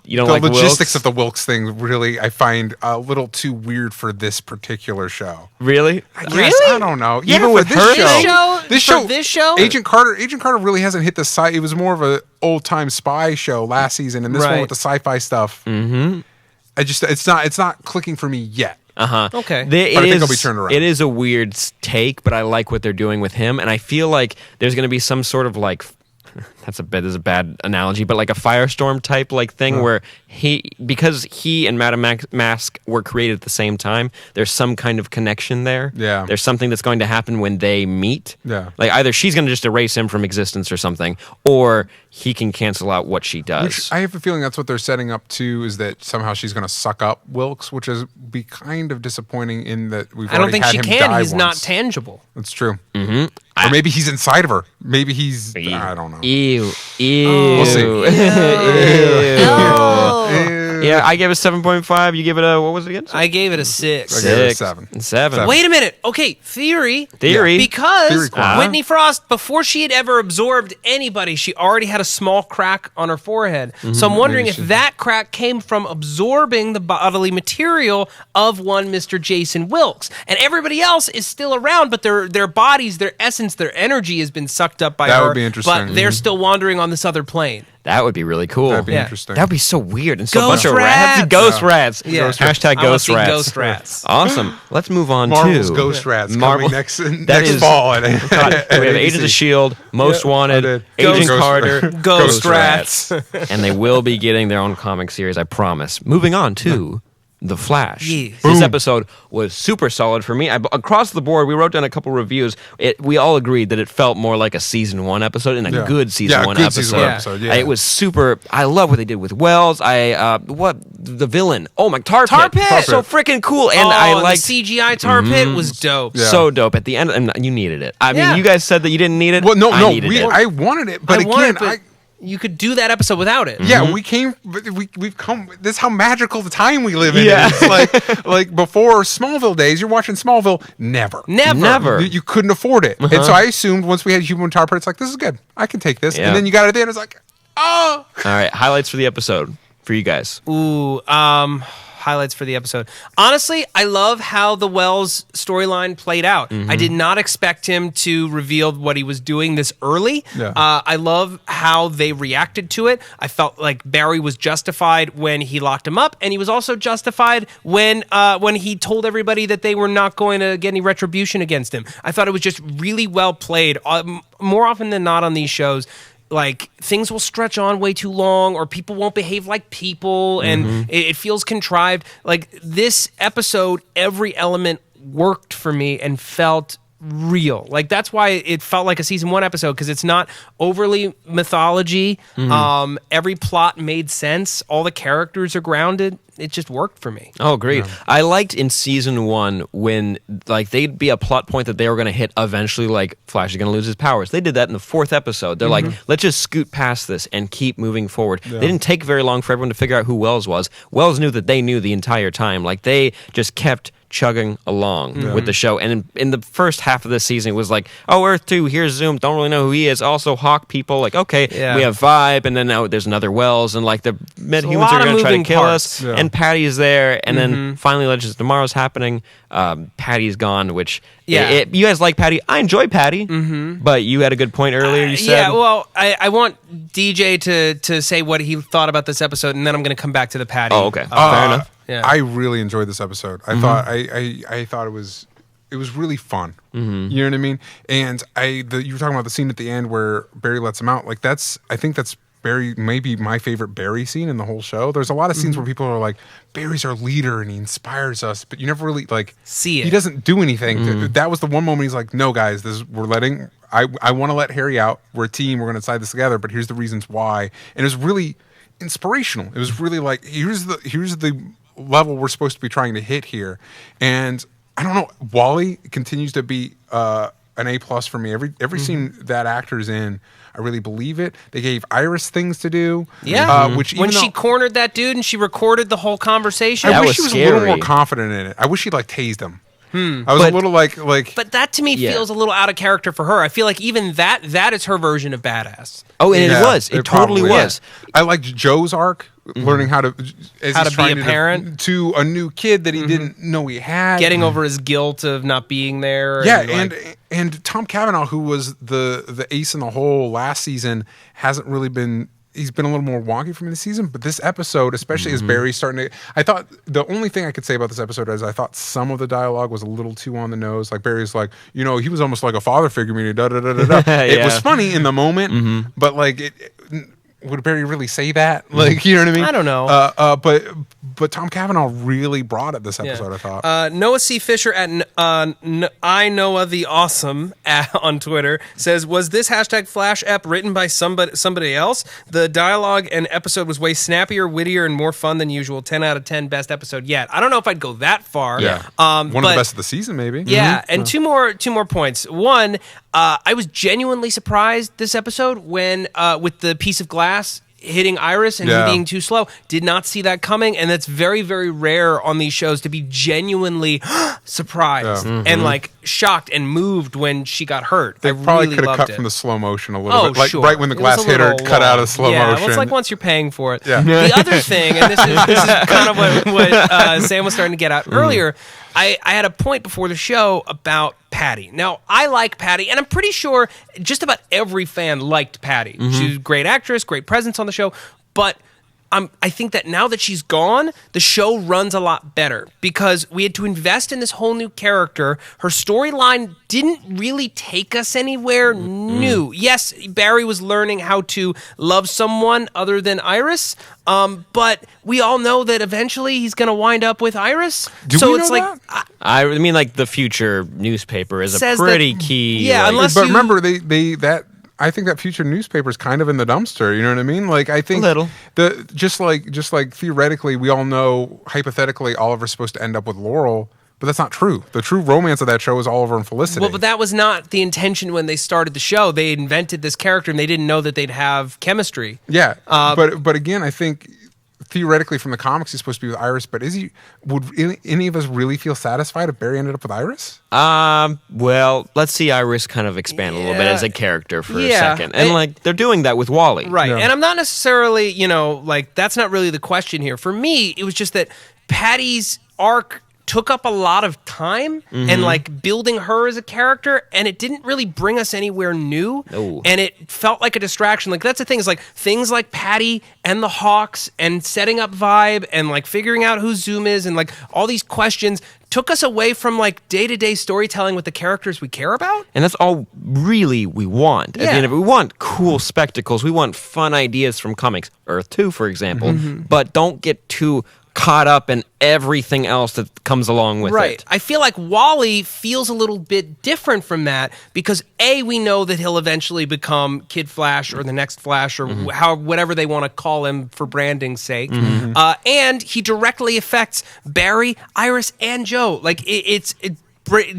You don't like logistics Wilkes? of the Wilkes thing really I find a little too weird for this particular show. Really? I don't know. Even with her this show, Agent Carter really hasn't hit the sci. It was more of an old time spy show last season, and this one with the sci-fi stuff. It's not clicking for me yet. Okay. I think I'll be turned around. It is a weird take, but I like what they're doing with him, and I feel like there's going to be some sort of like This is a bad analogy, but like a firestorm type like thing where because he and Madame Mask were created at the same time, there's some kind of connection there. Yeah. There's something that's going to happen when they meet. Yeah. Like either she's going to just erase him from existence or something, or he can cancel out what she does. Which I have a feeling that's what they're setting up too, is that somehow she's going to suck up Wilkes, which is be kind of disappointing in that we've I don't already think had she him can. die He's not once. tangible. That's true. Mm-hmm. Or maybe he's inside of her. Maybe he's. I don't know. Ew. We'll see. Yeah, I gave it 7.5. You give it a, what was it again? I gave it a 6. I gave it a 7. 7. Wait a minute. Okay, theory. Because Theory corner. Whitney Frost, before she had ever absorbed anybody, she already had a small crack on her forehead. So I'm wondering if that crack came from absorbing the bodily material of one Mr. Jason Wilkes. And everybody else is still around, but their bodies, their essence, their energy has been sucked up by her. That would be interesting. But they're still wandering on this other plane. that would be really cool. That'd be Yeah. interesting. That would be so weird. And so a Ghost bunch of rats. rats. Ghost rats. Yeah. Hashtag I wanna ghost see rats. ghost rats. Awesome. Let's move on Marvel's to Ghost Rats Marvel- coming next is- fall. God, we have Agents of S.H.I.E.L.D., Most Wanted, I did. Agent Ghost- Carter, Ghost rats. and they will be getting their own comic series, I promise. Moving on to The Flash. Yes. This episode was super solid for me. Across the board, we wrote down a couple reviews. We all agreed that it felt more like a season 1 episode and a good season 1 good episode. season 1 episode. Yeah. It was super. I love what they did with Wells. The villain? Oh my, Tar Pit. So freaking cool. And I liked the CGI tar pit was dope. Yeah. so dope at the end, and you needed it. I mean, Yeah. you guys said that you didn't need it. Well, no, I needed it. I wanted it, but I want again, it, but you could do that episode without it. we came. We've come. This is how magical the time we live in. Yeah. It's like before Smallville days. You're watching Smallville. Never. You couldn't afford it, and so I assumed once we had Human Tar Pit, it's like this is good. I can take this, Yeah. and then you got it. Then it's like, oh. All right, highlights for the episode for you guys. Ooh, highlights for the episode. Honestly, I love how the Wells storyline played out. I did not expect him to reveal what he was doing this early. Yeah. I love how they reacted to it. I felt like Barry was justified when he locked him up, and he was also justified when he told everybody that they were not going to get any retribution against him. I thought it was just really well played. More often than not on these shows, like things will stretch on way too long, or people won't behave like people, and it feels contrived. Like this episode, every element worked for me and felt real. Like that's why it felt like a season 1 episode, because it's not overly mythology. Every plot made sense. All the characters are grounded. It just worked for me. Oh, great. Yeah. I liked in season 1 when like they'd be a plot point that they were going to hit eventually, like Flash is going to lose his powers. They did that in the 4th episode. They're like, let's just scoot past this and keep moving forward. Yeah. They didn't take very long for everyone to figure out who Wells was. Wells knew that they knew the entire time. Like they just kept chugging along with the show. And in the first half of the season, it was like, oh, Earth 2, here's Zoom, don't really know who he is. Also, Hawk people, like, okay, we have Vibe, and then now there's another Wells, and like the Metahumans are going to try to kill us, and Patty's there, and then finally Legends of Tomorrow's happening. Patty's gone, which, you guys like Patty. I enjoy Patty, but you had a good point earlier, you said. Yeah, well, I want DJ to say what he thought about this episode, and then I'm going to come back to the Patty. Oh, okay. Fair enough. Yeah. I really enjoyed this episode. I thought I thought it was really fun. You know what I mean? And you were talking about the scene at the end where Barry lets him out. Like I think that's Barry, maybe my favorite Barry scene in the whole show. There's a lot of scenes where people are like, Barry's our leader and he inspires us, but you never really like see it. He doesn't do anything. That was the one moment he's like, no guys, I want to let Harry out. We're a team. We're going to decide this together, but here's the reasons why. And it was really inspirational. It was really like, here's the level we're supposed to be trying to hit here. And I don't know, Wally continues to be an A+ for me. Every scene that actor's in, I really believe it. They gave Iris things to do. Yeah. Which when she cornered that dude and she recorded the whole conversation. I wish was she was a little scary. more confident in it. I wish she like tased him. I was a little like But that to me feels a little out of character for her. I feel like even that is her version of badass. Oh, and it was. It totally probably was. I liked Joe's arc, learning how to be a parent to a new kid that he didn't know he had, getting over his guilt of not being there. Yeah, and Tom Cavanaugh, who was the ace in the hole last season, hasn't really been he's been a little more wonky from the season, but this episode, especially as Barry's starting to, I thought the only thing I could say about this episode is I thought some of the dialogue was a little too on the nose. Like Barry's like, he was almost like a father figure to me. Da da da da da. It was funny in the moment, but like would Barry really say that? Like, you know what I mean? I don't know. But Tom Cavanaugh really brought it this episode, I thought. Noah C. Fisher at I Noah the Awesome on Twitter says, was this #Flash ep written by somebody else? The dialogue and episode was way snappier, wittier, and more fun than usual. 10 out of 10, best episode yet. I don't know if I'd go that far. Yeah. One of the best of the season, maybe. Yeah, and two more points. One, I was genuinely surprised this episode when with the piece of glass hitting Iris and him being too slow. Did not see that coming, and that's very, very rare on these shows to be genuinely surprised and like shocked and moved when she got hurt. They probably could have cut from the slow motion a little bit, like right when the glass hit her, cut out of slow motion. Well, it's like once you're paying for it. Yeah. The other thing, and this is kind of what Sam was starting to get at earlier. I had a point before the show about Patty. Now, I like Patty, and I'm pretty sure just about every fan liked Patty. She's a great actress, great presence on the show, but I think that now that she's gone, the show runs a lot better because we had to invest in this whole new character. Her storyline didn't really take us anywhere new. Yes, Barry was learning how to love someone other than Iris, but we all know that eventually he's going to wind up with Iris. So it's like I mean, like the future newspaper is a pretty key. Yeah, like, but remember I think that future newspaper is kind of in the dumpster. You know what I mean? Like I think a little. Just like theoretically, we all know hypothetically Oliver's supposed to end up with Laurel, but that's not true. The true romance of that show is Oliver and Felicity. Well, but that was not the intention when they started the show. They invented this character and they didn't know that they'd have chemistry. Yeah, but again, I think theoretically from the comics he's supposed to be with Iris, but would any of us really feel satisfied if Barry ended up with Iris? Well, let's see Iris kind of expand a little bit as a character for a second. And like they're doing that with Wally. Right. Yeah. And I'm not necessarily, like that's not really the question here. For me, it was just that Patty's arc took up a lot of time and like building her as a character, and it didn't really bring us anywhere new. No. And it felt like a distraction. Like that's the thing, is like things like Patty and the Hawks and setting up Vibe and like figuring out who Zoom is and like all these questions took us away from like day-to-day storytelling with the characters we care about. And that's all really we want. At the end of it, we want cool spectacles. We want fun ideas from comics. Earth 2, for example. But don't get too caught up in everything else that comes along with it. I feel like Wally feels a little bit different from that because A, we know that he'll eventually become Kid Flash or the next Flash or whatever they want to call him for branding's sake. And he directly affects Barry, Iris, and Joe. Like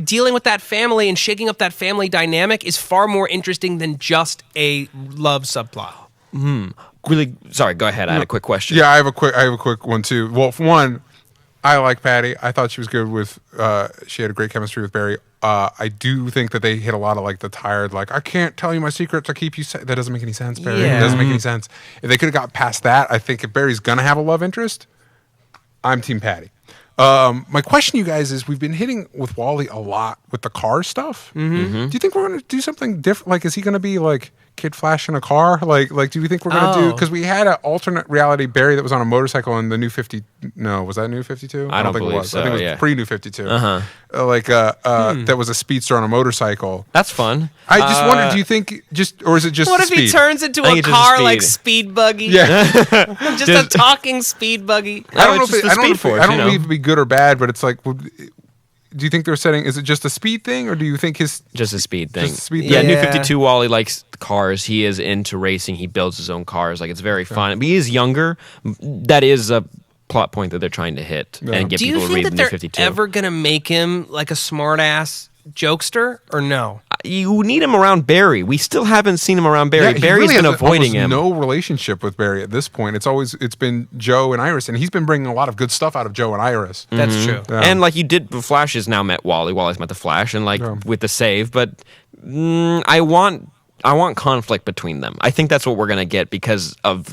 dealing with that family and shaking up that family dynamic is far more interesting than just a love subplot. Really, sorry, go ahead. I had a quick question. Yeah, I have a quick one too. Well, for one, I like Patty. I thought she was good with, she had a great chemistry with Barry. I do think that they hit a lot of like the tired, like, I can't tell you my secrets, I keep you safe. That doesn't make any sense, Barry. Yeah. It doesn't make any sense. If they could have got past that, I think if Barry's going to have a love interest, I'm Team Patty. My question, you guys, is we've been hitting with Wally a lot with the car stuff. Do you think we're going to do something different? Like, is he going to be like Kid Flash in a car? Like, do we think we're going to do? Because we had an alternate reality Barry that was on a motorcycle in the New 50. No, was that New 52? I don't think believe it was. so. I think it was pre-New 52. That was a speedster on a motorcycle. That's fun. I just wondered, do you think or is it just what if speed? he turns into a car like Speed Buggy? Yeah, just a talking Speed Buggy. I don't know if I don't know if it'd be good or bad, but it's like, do you think they're setting? Is it just a speed thing, or do you think just a speed thing? Just a speed Yeah, thing? New 52 Wally likes cars. He is into racing. He builds his own cars. Like it's very fun. But he is younger. That is a plot point that they're trying to hit and get people to read the New 52. Do you think that they're ever gonna make him like a smart ass jokester or no? You need him around Barry. We still haven't seen him around Barry. Yeah, Barry's really been avoiding him. No relationship with Barry at this point. It's been Joe and Iris, and he's been bringing a lot of good stuff out of Joe and Iris. That's true. Yeah. And like you did, the Flash has now met Wally. Wally's met the Flash, and like with the save. But I want conflict between them. I think that's what we're gonna get because of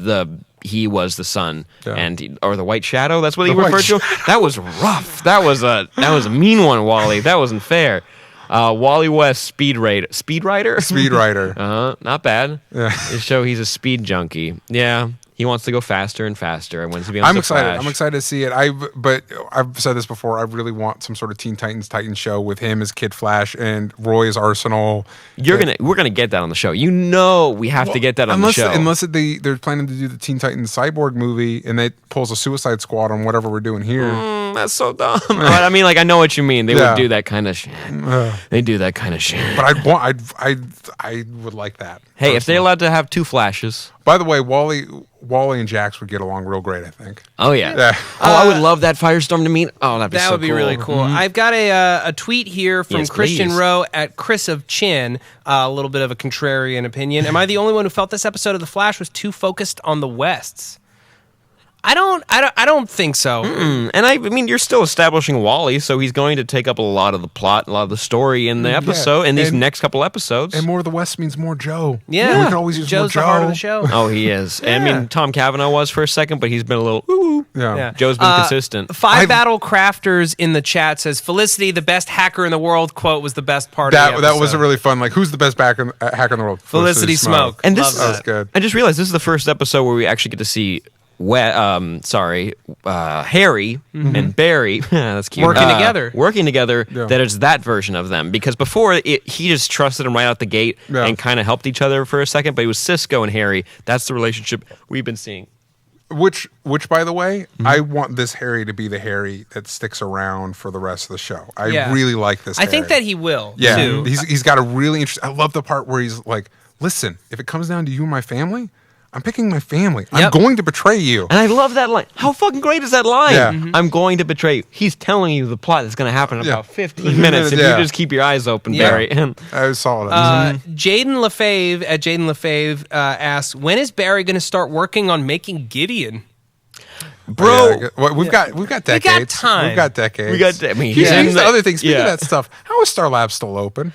he was the sun or the White Shadow. That's what he referred to. That was rough. That was a mean one, Wally. That wasn't fair. Wally West, Speed Rider. Speed Rider. Not bad. Yeah. They show he's a speed junkie. Yeah. He wants to go faster and faster. And when he becomes I'm excited. Flash. I'm excited to see it. But I've said this before. I really want some sort of Teen Titans show with him as Kid Flash and Roy as Arsenal. We're gonna get that on the show. We have to get that on the show. Unless they're planning to do the Teen Titans Cyborg movie and they pulls a Suicide Squad on whatever we're doing here. That's so dumb. But I mean, I know what you mean. They would do that kind of shit. They do that kind of shit. But I would like that. Hey, if they're allowed to have 2 Flashes. By the way, Wally and Jax would get along real great, I think. Oh yeah. I would love that Firestorm to meet. Oh, that'd be that so would be cool. really cool. I've got a tweet here from Yes, Christian please. Rowe at Chris of Chin. A little bit of a contrarian opinion. Am I the only one who felt this episode of The Flash was too focused on the Wests? I don't think so. And I mean, you're still establishing Wally, so he's going to take up a lot of the plot, a lot of the story in the episode, in these next couple episodes. And more of the West means more Joe. Yeah. We can always use Joe's more the Joe. heart of the show. Oh, he is. I mean, Tom Cavanaugh was for a second, but he's been a little ooh. Yeah. Joe's been consistent. Battle Crafters in the chat says Felicity, the best hacker in the world. Quote was the best part of the episode. That was a really fun. Like, who's the best hacker in the world? Felicity Smoke. And Love that was good. I just realized this is the first episode where we actually get to see Harry and Barry that's cute. Working together. Working together. Yeah. That is that version of them, because before he just trusted him right out the gate and kind of helped each other for a second, but it was Cisco and Harry. That's the relationship we've been seeing. Which, by the way, I want this Harry to be the Harry that sticks around for the rest of the show. I really like this. I think that he will. Yeah, too. he's got a really interesting. I love the part where he's like, "Listen, if it comes down to you and my family, I'm picking my family. I'm going to betray you." And I love that line. How fucking great is that line? Yeah. I'm going to betray you. He's telling you the plot that's going to happen in about 15 minutes if you just keep your eyes open, Barry. I saw it. Jaden Lefave at Jaden Lefave asks, when is Barry going to start working on making Gideon? Bro, we've got decades. We got time. We've got decades. Here's the other thing. Speaking of that stuff, how is Star Labs still open?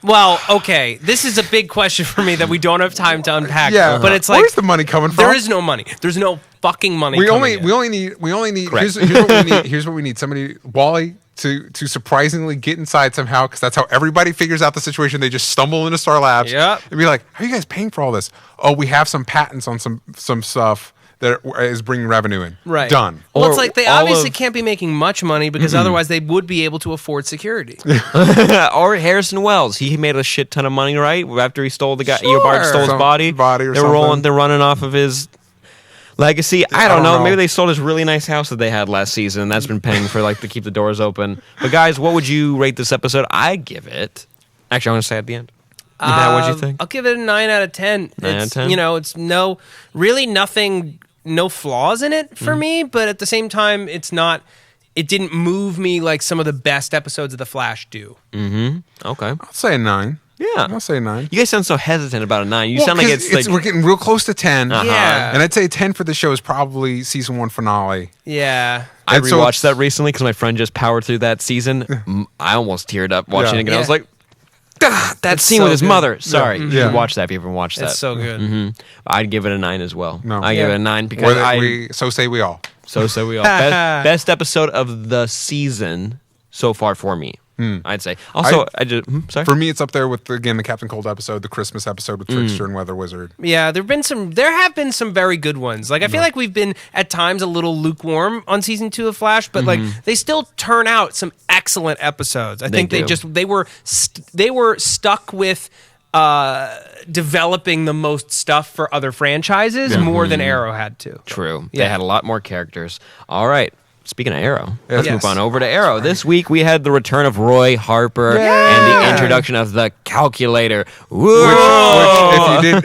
Well, okay, this is a big question for me that we don't have time to unpack. Yeah, but it's like, where's the money coming from? There is no money. There's no fucking money. We only need. Here's what we need. Here's what we need. Somebody, Wally, to surprisingly get inside somehow, because that's how everybody figures out the situation. They just stumble into Star Labs. Yep. And be like, "How are you guys paying for all this?" "Oh, we have some patents on some stuff that is bringing revenue in." Right. Done. Well, it's like they obviously can't be making much money because otherwise they would be able to afford security. Or Harrison Wells. He made a shit ton of money, right? After he stole the guy, Eobard stole his body. They're running off of his legacy. I don't know. Maybe they sold his really nice house that they had last season, and that's been paying for to keep the doors open. But guys, what would you rate this episode? I give it. Actually, I'm going to say at the end. What do you think? I'll give it a 9 out of 10. 9 out of 10? It's no flaws in it for me, but at the same time, it didn't move me like some of the best episodes of The Flash do. Okay. I'll say a 9. Yeah. I'll say a 9. You guys sound so hesitant about a 9. You sound like it's like... We're getting real close to 10. Yeah. And I'd say 10 for the show is probably season 1 finale. Yeah. I rewatched that recently because my friend just powered through that season. I almost teared up watching it again. I was like, that scene with his mother. Sorry. You should watch that if you haven't watched that. It's so good. I'd give it a 9 as well. No. I give it a 9 because so say we all. So we all. Best episode of the season so far for me. I'd say. Also, sorry. For me, it's up there with the Captain Cold episode, the Christmas episode with Trickster and Weather Wizard. Yeah, there have been some very good ones. Like I feel like we've been at times a little lukewarm on season 2 of Flash, but like they still turn out some excellent episodes. I think they were stuck with developing the most stuff for other franchises more than Arrow had to. True. They had a lot more characters. All right. Speaking of Arrow, let's move on over to Arrow. This week we had the return of Roy Harper and the introduction of the calculator. Which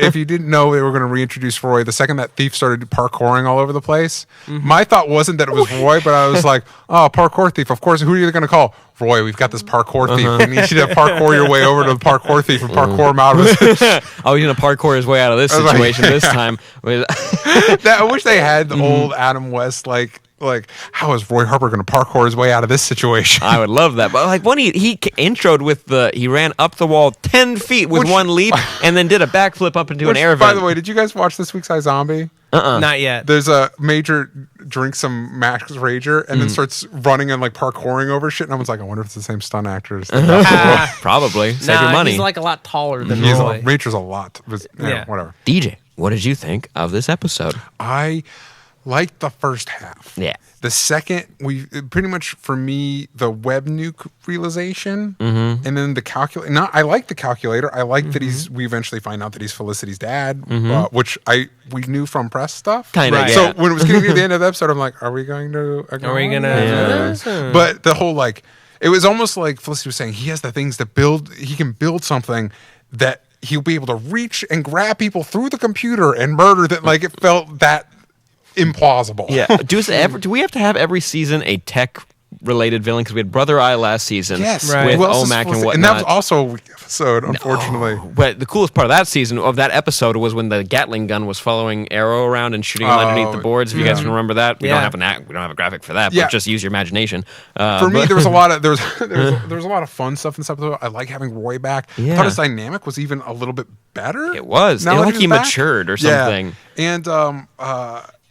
if you didn't know they were going to reintroduce Roy, the second that thief started parkouring all over the place, my thought wasn't that it was Roy, but I was like, "Oh, parkour thief! Of course, who are you going to call? Roy, we've got this parkour thief. We need you to parkour your way over to the parkour thief and parkour him out of this." He's going to parkour his way out of this situation this time. I wish they had the old Adam West like, how is Roy Harper going to parkour his way out of this situation? I would love that. But when he introed with he ran up the wall 10 feet with one leap and then did a backflip up into an air vent. By the way, did you guys watch this week's iZombie? Not yet. There's a Major drinks some Max Rager and then starts running and like parkouring over shit. And I was like, I wonder if it's the same stunt actors. Probably. Save your money. He's like a lot taller than Roy. Major's a lot. Whatever. DJ, what did you think of this episode? I liked the first half. Yeah. The second, pretty much for me, the web nuke realization, and then the calculator. I like the calculator. I like that we eventually find out that he's Felicity's dad, which we knew from press stuff. Kind of. Right. Yeah. So when it was getting to the end of the episode, I'm like, are we going to? Are we gonna? Yeah. But the whole it was almost like Felicity was saying, he has the things to build. He can build something that he'll be able to reach and grab people through the computer and murder them. Like it felt that implausible. Yeah. Do we have to have every season a tech-related villain? Because we had Brother Eye last season with OMAC and whatnot. And that was also a weak episode, unfortunately. But the coolest part of that episode was when the Gatling gun was following Arrow around and shooting him underneath the boards. If you guys can remember that, we don't have a graphic for that, but just use your imagination. For me, there was a lot of there was a lot of fun stuff in this episode. I like having Roy back. Yeah. I thought his dynamic was even a little bit better. It was. Now Like he matured or something. Yeah. And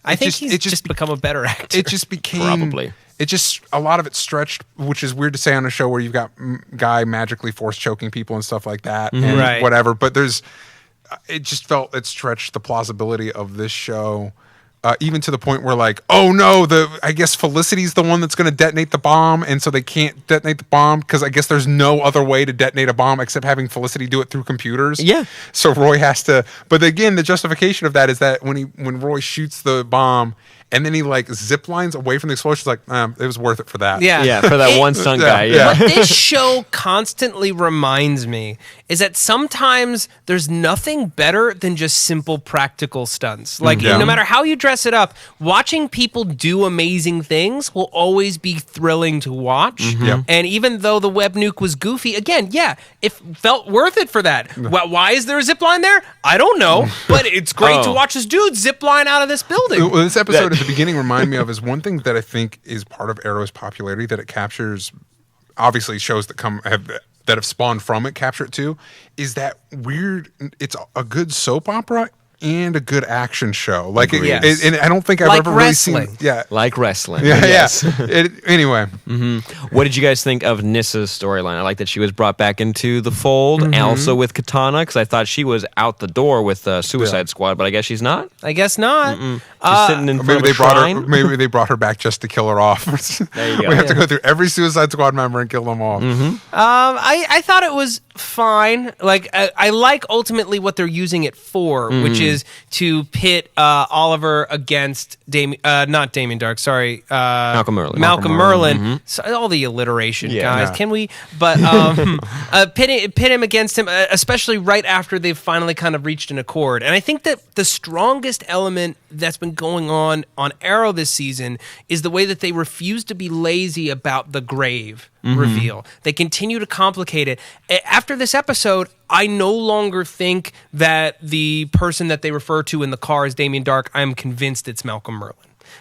I think he's just become a better actor. It just became Probably. It just a lot of it stretched, which is weird to say on a show where you've got guy magically force choking people and stuff like that, and whatever. But it just felt it stretched the plausibility of this show, even to the point where like, oh no, I guess Felicity's the one that's going to detonate the bomb, and so they can't detonate the bomb because I guess there's no other way to detonate a bomb except having Felicity do it through computers. Yeah. So Roy has to. But again, the justification of that is that when Roy shoots the bomb. And then he like zip lines away from the explosion. It's like, it was worth it for that. Yeah, for that one stunt guy. Yeah. What this show constantly reminds me is that sometimes there's nothing better than just simple practical stunts. Like no matter how you dress it up, watching people do amazing things will always be thrilling to watch. And even though the web nuke was goofy, again, it felt worth it for that. Why is there a zip line there? I don't know, but it's great to watch this dude zip line out of this building. Well, this episode at the beginning reminded me of is one thing that I think is part of Arrow's popularity that it captures. Obviously, shows that have spawned from it capture it too. Is that weird? It's a good soap opera and a good action show. Like, and I don't think I've ever wrestling. really seen. Yeah, Like wrestling. Yeah, yes. Anyway, What did you guys think of Nissa's storyline? I like that she was brought back into the fold, and also with Katana, because I thought she was out the door with Suicide Squad, but I guess she's not. I guess not. She's sitting in front maybe of they a shrine. maybe they brought her back just to kill her off. There you go. We have to go through every Suicide Squad member and kill them all. I thought it was fine. Like I like ultimately what they're using it for, which is to pit Oliver against not Damien Dark. Sorry, Malcolm Merlin. Malcolm Merlin. So, all the alliteration, guys. Yeah. Can we? But pit him against him, especially right after they've finally kind of reached an accord. And I think that the strongest element that's been going on Arrow this season is the way that they refuse to be lazy about the grave reveal. They continue to complicate it. After this episode, I no longer think that the person that they refer to in the car is Damien Dark. I'm convinced it's Malcolm Merlin.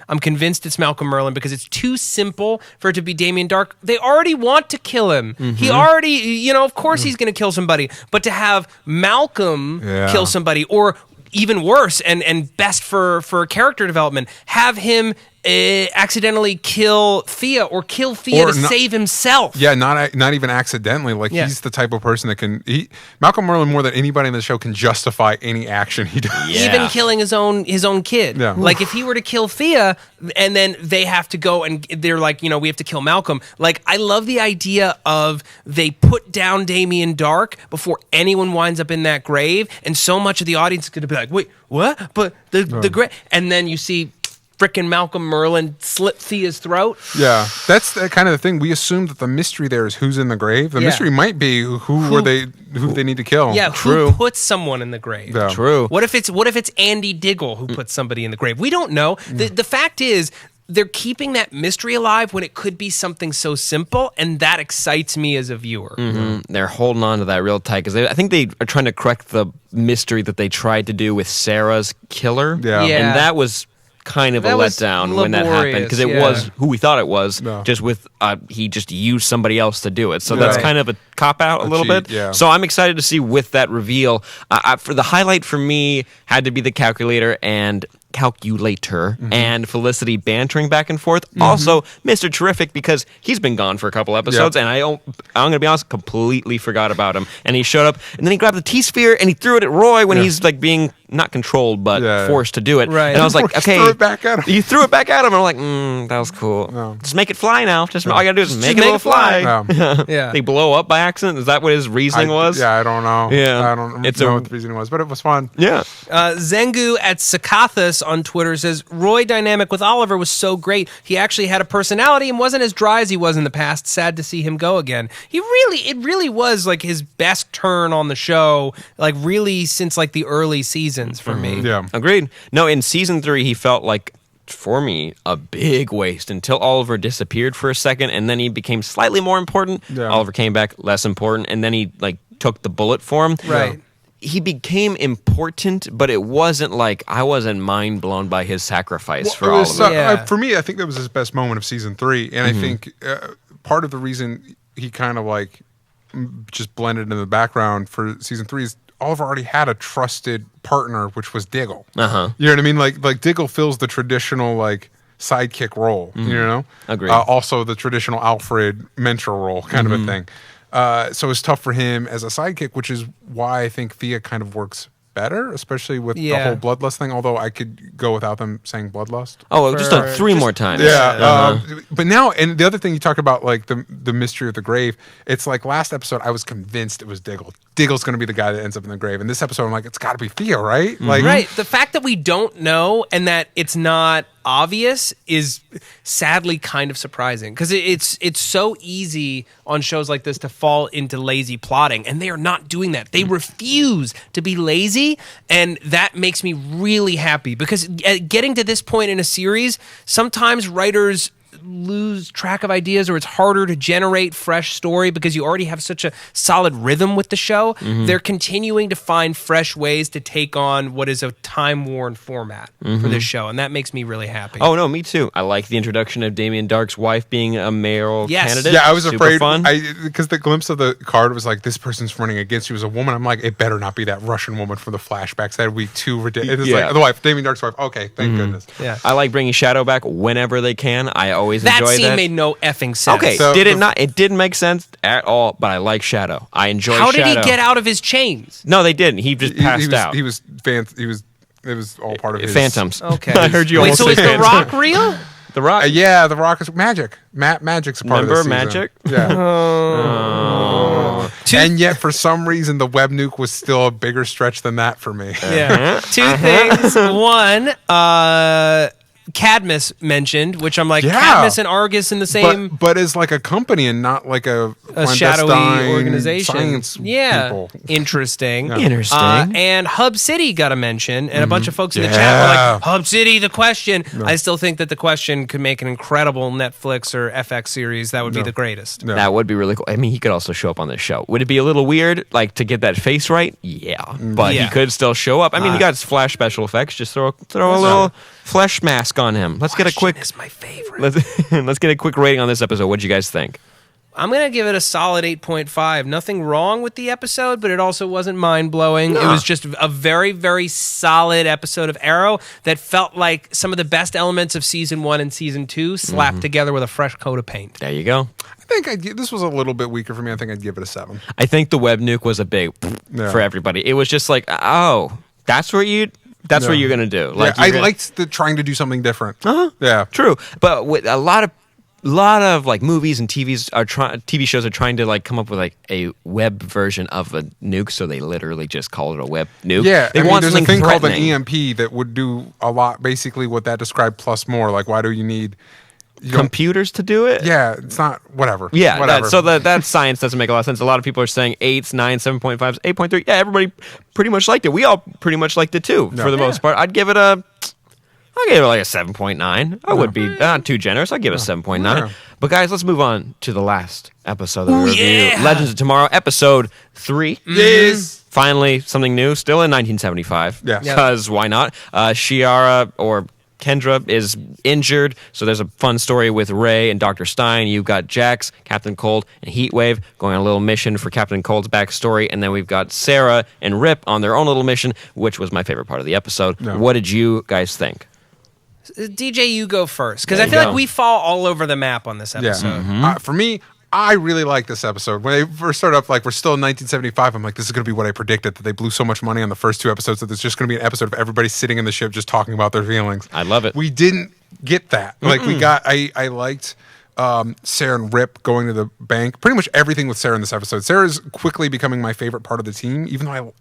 I'm convinced it's Malcolm Merlin because it's too simple for it to be Damien Dark. They already want to kill him. He already, of course he's going to kill somebody. But to have Malcolm kill somebody, or even worse and best for character development, have him accidentally kill Thea or kill Thea to save himself. Yeah, not even accidentally. Like he's the type of person that can. Malcolm Merlin, more than anybody in the show, can justify any action he does. Even killing his own kid. Yeah. Like if he were to kill Thea, and then they have to go and they're like, we have to kill Malcolm. Like I love the idea of they put down Damien Dark before anyone winds up in that grave, and so much of the audience is going to be like, wait, what? But the grave, and then you see frickin' Malcolm Merlin slit Thea's throat. Yeah, that's kind of the thing. We assume that the mystery there is who's in the grave. The mystery might be who they need to kill. Yeah, who puts someone in the grave? Yeah. True. What if it's Andy Diggle who puts somebody in the grave? We don't know. The fact is, they're keeping that mystery alive when it could be something so simple, and that excites me as a viewer. They're holding on to that real tight because I think they are trying to correct the mystery that they tried to do with Sarah's killer. Yeah. And that was kind of a letdown when that happened because it was who we thought it was, just with he just used somebody else to do it. So that's kind of a cop out a little bit. Yeah. So I'm excited to see with that reveal. For the highlight for me had to be the calculator and calculator and Felicity bantering back and forth. Also, Mr. Terrific, because he's been gone for a couple episodes, and I'm going to be honest, completely forgot about him. And he showed up, and then he grabbed the T-sphere, and he threw it at Roy when he's like being not controlled, but forced to do it. Right. And I was like, okay. Threw it back at him. You threw it back at him. I'm like, that was cool. No. Just make it fly now. Just all you got to do is make it fly. Yeah. They blow up by accident. Is that what his reasoning was? Yeah, I don't know. Yeah. I don't know what the reasoning was, but it was fun. Yeah. Zengu at Sakathis on Twitter says, Roy dynamic with Oliver was so great. He actually had a personality and wasn't as dry as he was in the past. Sad to see him go again. It really was like his best turn on the show, like really since like the early seasons for me. Yeah. Agreed. No, in season 3, he felt like, for me, a big waste until Oliver disappeared for a second, and then he became slightly more important. Yeah. Oliver came back less important, and then he like took the bullet for him. Right. He became important, but it wasn't like I wasn't mind blown by his sacrifice for Oliver. For me, I think that was his best moment of season 3, and I think part of the reason he kind of like just blended in the background for season 3 is Oliver already had a trusted partner, which was Diggle. You know what I mean? Like Diggle fills the traditional like sidekick role. You know, Agreed. Also the traditional Alfred mentor role, kind of a thing. So it's tough for him as a sidekick, which is why I think Thea kind of works better, especially with the whole bloodlust thing. Although I could go without them saying bloodlust. Oh, just like 3 more times. Yeah. But now, and the other thing you talk about, like the mystery of the grave, it's like last episode I was convinced it was Diggle. Diggle's going to be the guy that ends up in the grave. And this episode I'm like, it's got to be Thea, right? Like, right. The fact that we don't know and that it's not obvious is sadly kind of surprising because it's so easy on shows like this to fall into lazy plotting, and they are not doing that. They refuse to be lazy, and that makes me really happy because getting to this point in a series, sometimes writers lose track of ideas or it's harder to generate fresh story because you already have such a solid rhythm with the show. They're continuing to find fresh ways to take on what is a time-worn format for this show, and that makes me really happy. Oh, no, me too. I like the introduction of Damien Dark's wife being a mayoral candidate. Yeah, I was Super afraid fun. because the glimpse of the card was like, this person's running against you as a woman. I'm like, it better not be that Russian woman from the flashbacks. That would be too ridiculous. It's like the wife, Damien Dark's wife. Okay, thank goodness. Yeah. I like bringing Shadow back whenever they can. I always enjoy that. That scene made no effing sense. Okay, So did it not? It didn't make sense at all, but I like Shadow. I enjoy Shadow. How did he get out of his chains? No, they didn't. He just passed out. It was all part of his Phantoms. Okay. I heard you Wait, almost so say is The Phantoms. Rock real? The Rock? Yeah, The Rock is magic. Magic's a part of this Remember season. Magic? Yeah. And yet, for some reason, the web nuke was still a bigger stretch than that for me. Yeah. Two things. One, Cadmus mentioned, which I'm like, Cadmus and Argus in the same... But as like a company and not like a shadowy clandestine organization. Science people. Interesting. Yeah. Interesting. And Hub City got a mention, and a bunch of folks in the chat were like, Hub City, the question. No. I still think that the question could make an incredible Netflix or FX series. That would be the greatest. No. That would be really cool. I mean, he could also show up on this show. Would it be a little weird, like, to get that face right? Yeah. But he could still show up. I mean, he got his Flash special effects. Just throw a little flesh mask on him. Let's get a quick... Is my favorite. Let's get a quick rating on this episode. What'd you guys think? I'm going to give it a solid 8.5. Nothing wrong with the episode, but it also wasn't mind-blowing. It was just a very, very solid episode of Arrow that felt like some of the best elements of Season 1 and Season 2 slapped together with a fresh coat of paint. There you go. I think this was a little bit weaker for me. I think I'd give it a 7. I think the web nuke was a big for everybody. It was just like, oh, that's what you're going to do. Like, I liked trying to do something different. Yeah. True. But with a lot of like movies and TV shows are trying to like come up with like a web version of a nuke, so they literally just call it a web nuke. Yeah, they want there's a thing called an threatening. EMP that would do a lot, basically what that described plus more. Like, why do you need computers to do it? Yeah, it's not whatever. Yeah, whatever. That science doesn't make a lot of sense. A lot of people are saying 8s, 9s, 7.5s, 8.3. Yeah, everybody pretty much liked it. We all pretty much liked it too, for the most part. I'll give it like a 7.9. I would be not too generous. I'd give it a 7.9. Yeah. But guys, let's move on to the last episode that we review. yeah. Legends of Tomorrow, episode 3. Yes. Finally, something new, still in 1975. Yeah. Because why not? Shiara, or Kendra is injured, so there's a fun story with Ray and Dr. Stein. You've got Jax, Captain Cold, and Heatwave going on a little mission for Captain Cold's backstory, and then we've got Sarah and Rip on their own little mission, which was my favorite part of the episode. Yeah. What did you guys think? DJ, you go first, because I feel like we fall all over the map on this episode. Yeah. Mm-hmm. For me, I really like this episode. When they first started up, like, we're still in 1975, I'm like, this is going to be what I predicted, that they blew so much money on the first 2 episodes that there's just going to be an episode of everybody sitting in the ship just talking about their feelings. I love it. We didn't get that. Like, we got, I liked Sarah and Rip going to the bank. Pretty much everything with Sarah in this episode. Sarah's quickly becoming my favorite part of the team, even though I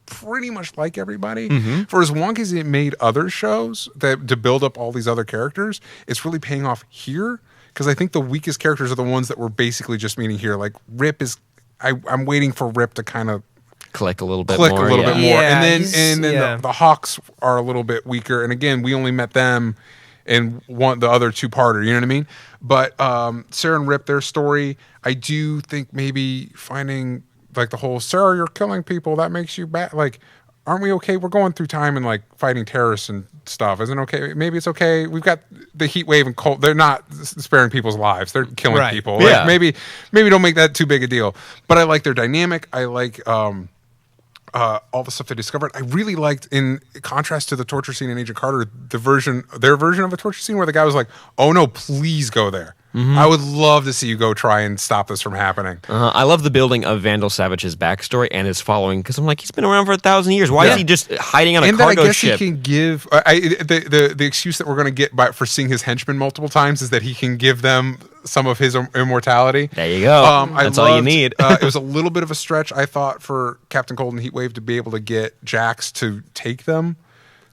pretty much like everybody. For as wonky as it made other shows to build up all these other characters, it's really paying off here. Because I think the weakest characters are the ones that we're basically just meeting here. Like, Rip is... I'm waiting for Rip to kind of... Click a little bit more. Yeah, And then the Hawks are a little bit weaker. And again, we only met them in the other 2-parter. You know what I mean? But Sarah and Rip, their story, I do think maybe finding... Like, the whole, Sarah, you're killing people. That makes you bad. Like, aren't we okay? We're going through time and, like, fighting terrorists and stuff. Isn't it okay? Maybe it's okay. We've got the heat wave and cold. They're not sparing people's lives. They're killing people. Like, yeah. Maybe don't make that too big a deal. But I like their dynamic. I like all the stuff they discovered. I really liked, in contrast to the torture scene in Agent Carter, their version of a torture scene where the guy was like, oh no, please go there. I would love to see you go try and stop this from happening. I love the building of Vandal Savage's backstory and his following, because I'm like, he's been around for 1,000 years. Why is he just hiding on a cargo I guess ship? He can give the excuse that we're going to get for seeing his henchmen multiple times is that he can give them some of his immortality. There you go. That's all you need. It was a little bit of a stretch, I thought, for Captain Cold and Heatwave to be able to get Jax to take them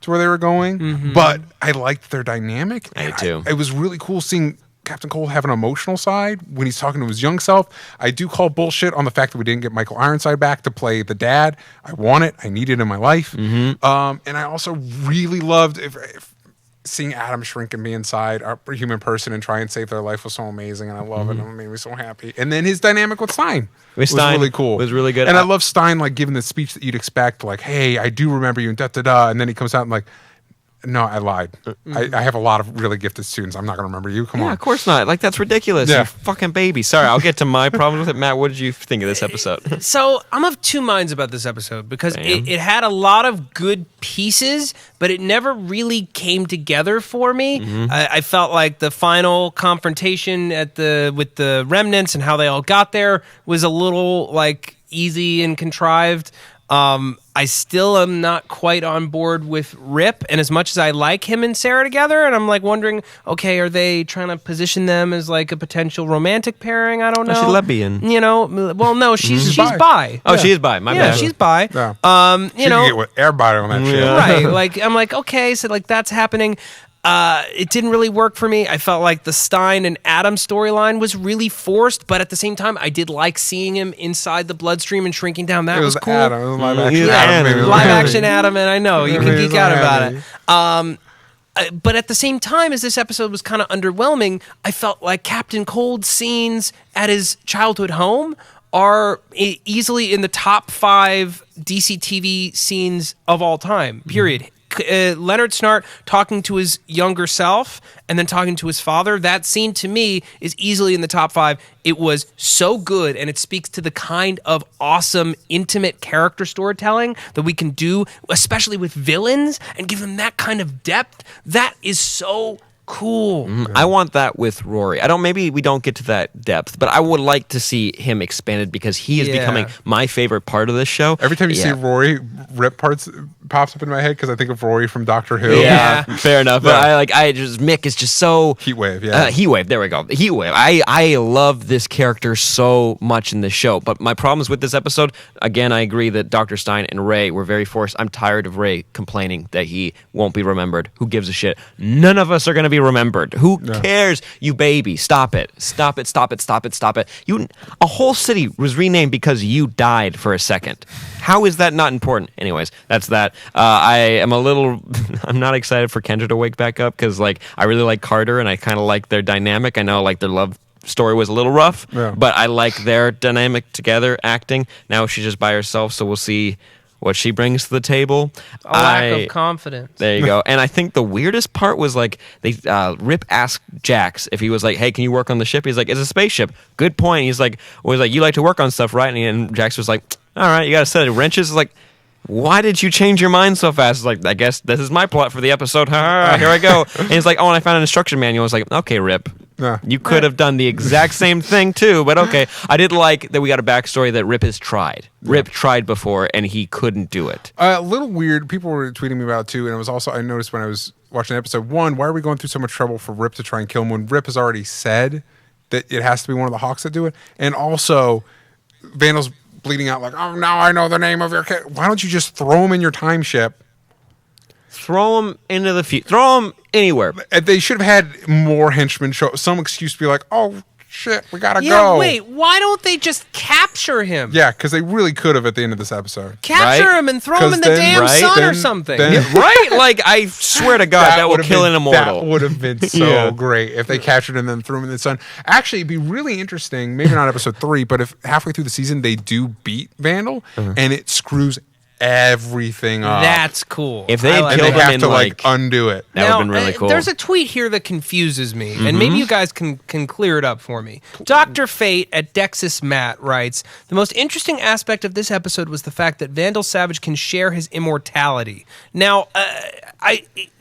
to where they were going. But I liked their dynamic. I do. It was really cool seeing Captain Cold have an emotional side when he's talking to his young self. I do call bullshit on the fact that we didn't get Michael Ironside back to play the dad. I want it. I need it in my life. And I also really loved if seeing Adam shrink and be inside a human person and try and save their life was so amazing, and I love it. And it made me so happy. And then his dynamic with Stein was really cool. Was really good. And I love Stein, like, giving the speech that you'd expect, like, hey, I do remember you, and da-da-da. And then he comes out and like, no, I lied. I have a lot of really gifted students. I'm not going to remember you. Come on. Yeah, of course not. Like, that's ridiculous. Yeah. You fucking baby. Sorry, I'll get to my problems with it. Matt, what did you think of this episode? So I'm of 2 minds about this episode, because it had a lot of good pieces, but it never really came together for me. I felt like the final confrontation with the remnants and how they all got there was a little, like, easy and contrived. I still am not quite on board with Rip, and as much as I like him and Sarah together, and I'm like wondering, okay, are they trying to position them as like a potential romantic pairing? I don't know. She's lesbian. You know, well, no, she's bi. Oh, she is bi. My bad. Yeah, she's bi. Yeah. You know, can get with everybody on that shit. right? Like, I'm like, okay, so like that's happening. It didn't really work for me. I felt like the Stein and Adam storyline was really forced, but at the same time, I did like seeing him inside the bloodstream and shrinking down. That was cool. Adam. It was live action Adam. Live action Adam, and I know you can geek out about it. But at the same time, as this episode was kind of underwhelming, I felt like Captain Cold's scenes at his childhood home are easily in the top 5 DC TV scenes of all time, period. Leonard Snart talking to his younger self and then talking to his father, that scene to me is easily in the top 5. It was so good, and it speaks to the kind of awesome, intimate character storytelling that we can do, especially with villains, and give them that kind of depth. That is so cool. I want that with Rory. Maybe we don't get to that depth, but I would like to see him expanded, because he is becoming my favorite part of this show. Every time you see Rory, Rip pops up in my head because I think of Rory from Doctor Who. Yeah, fair enough. But Mick is just so Heatwave. Heatwave. There we go. Heatwave. I love this character so much in this show. But my problems with this episode, again, I agree that Dr. Stein and Ray were very forced. I'm tired of Ray complaining that he won't be remembered. Who gives a shit? None of us are going to be remembered. Who cares? You baby. Stop it. Stop it. Stop it. Stop it. Stop it. A whole city was renamed because you died for a second. How is that not important? Anyways, that's that. I'm not excited for Kendra to wake back up, because like I really like Carter and I kind of like their dynamic. I know like their love story was a little rough, but I like their dynamic together acting. Now she's just by herself, so we'll see what she brings to the table. A lack of confidence. There you go. And I think the weirdest part was like Rip asked Jax if he was like, "Hey, can you work on the ship?" He's like, "It's a spaceship." Good point. He's like, "You like to work on stuff, right?" And Jax was like, "All right, you got a set of wrenches." It's like, why did you change your mind so fast? It's like, I guess this is my plot for the episode. Here I go. And he's like, "Oh, and I found an instruction manual." I was like, "Okay, Rip. You could have done the exact same thing too, but okay." I did like that we got a backstory that Rip has tried. Rip tried before and he couldn't do it. A little weird. People were tweeting me about it too, and it was also, I noticed when I was watching episode 1, why are we going through so much trouble for Rip to try and kill him when Rip has already said that it has to be one of the Hawks that do it? And also, Vandal's bleeding out like, "Oh, now I know the name of your kid." Why don't you just throw him in your time ship? Throw him into the future. Throw him anywhere. They should have had more henchmen show some excuse to be like, "Oh shit, we gotta Yeah, go." wait, why don't they just capture him? Yeah, because they really could have at the end of this episode. Capture Right? him and throw him in the 'Cause then- damn right? sun or Then- something. then- Right? Like, I swear to God, that will would've kill been- an immortal. That would have been so Yeah. great if they captured him and then threw him in the sun. Actually, it'd be really interesting, maybe not episode 3, but if halfway through the season they do beat Vandal and it screws everything up. That's cool. If they I had like and killed they him have in, to like- undo it. That would've been really cool. There's a tweet here that confuses me, and maybe you guys can clear it up for me. Dr. Fate at Dexis Matt writes, "The most interesting aspect of this episode was the fact that Vandal Savage can share his immortality." Now,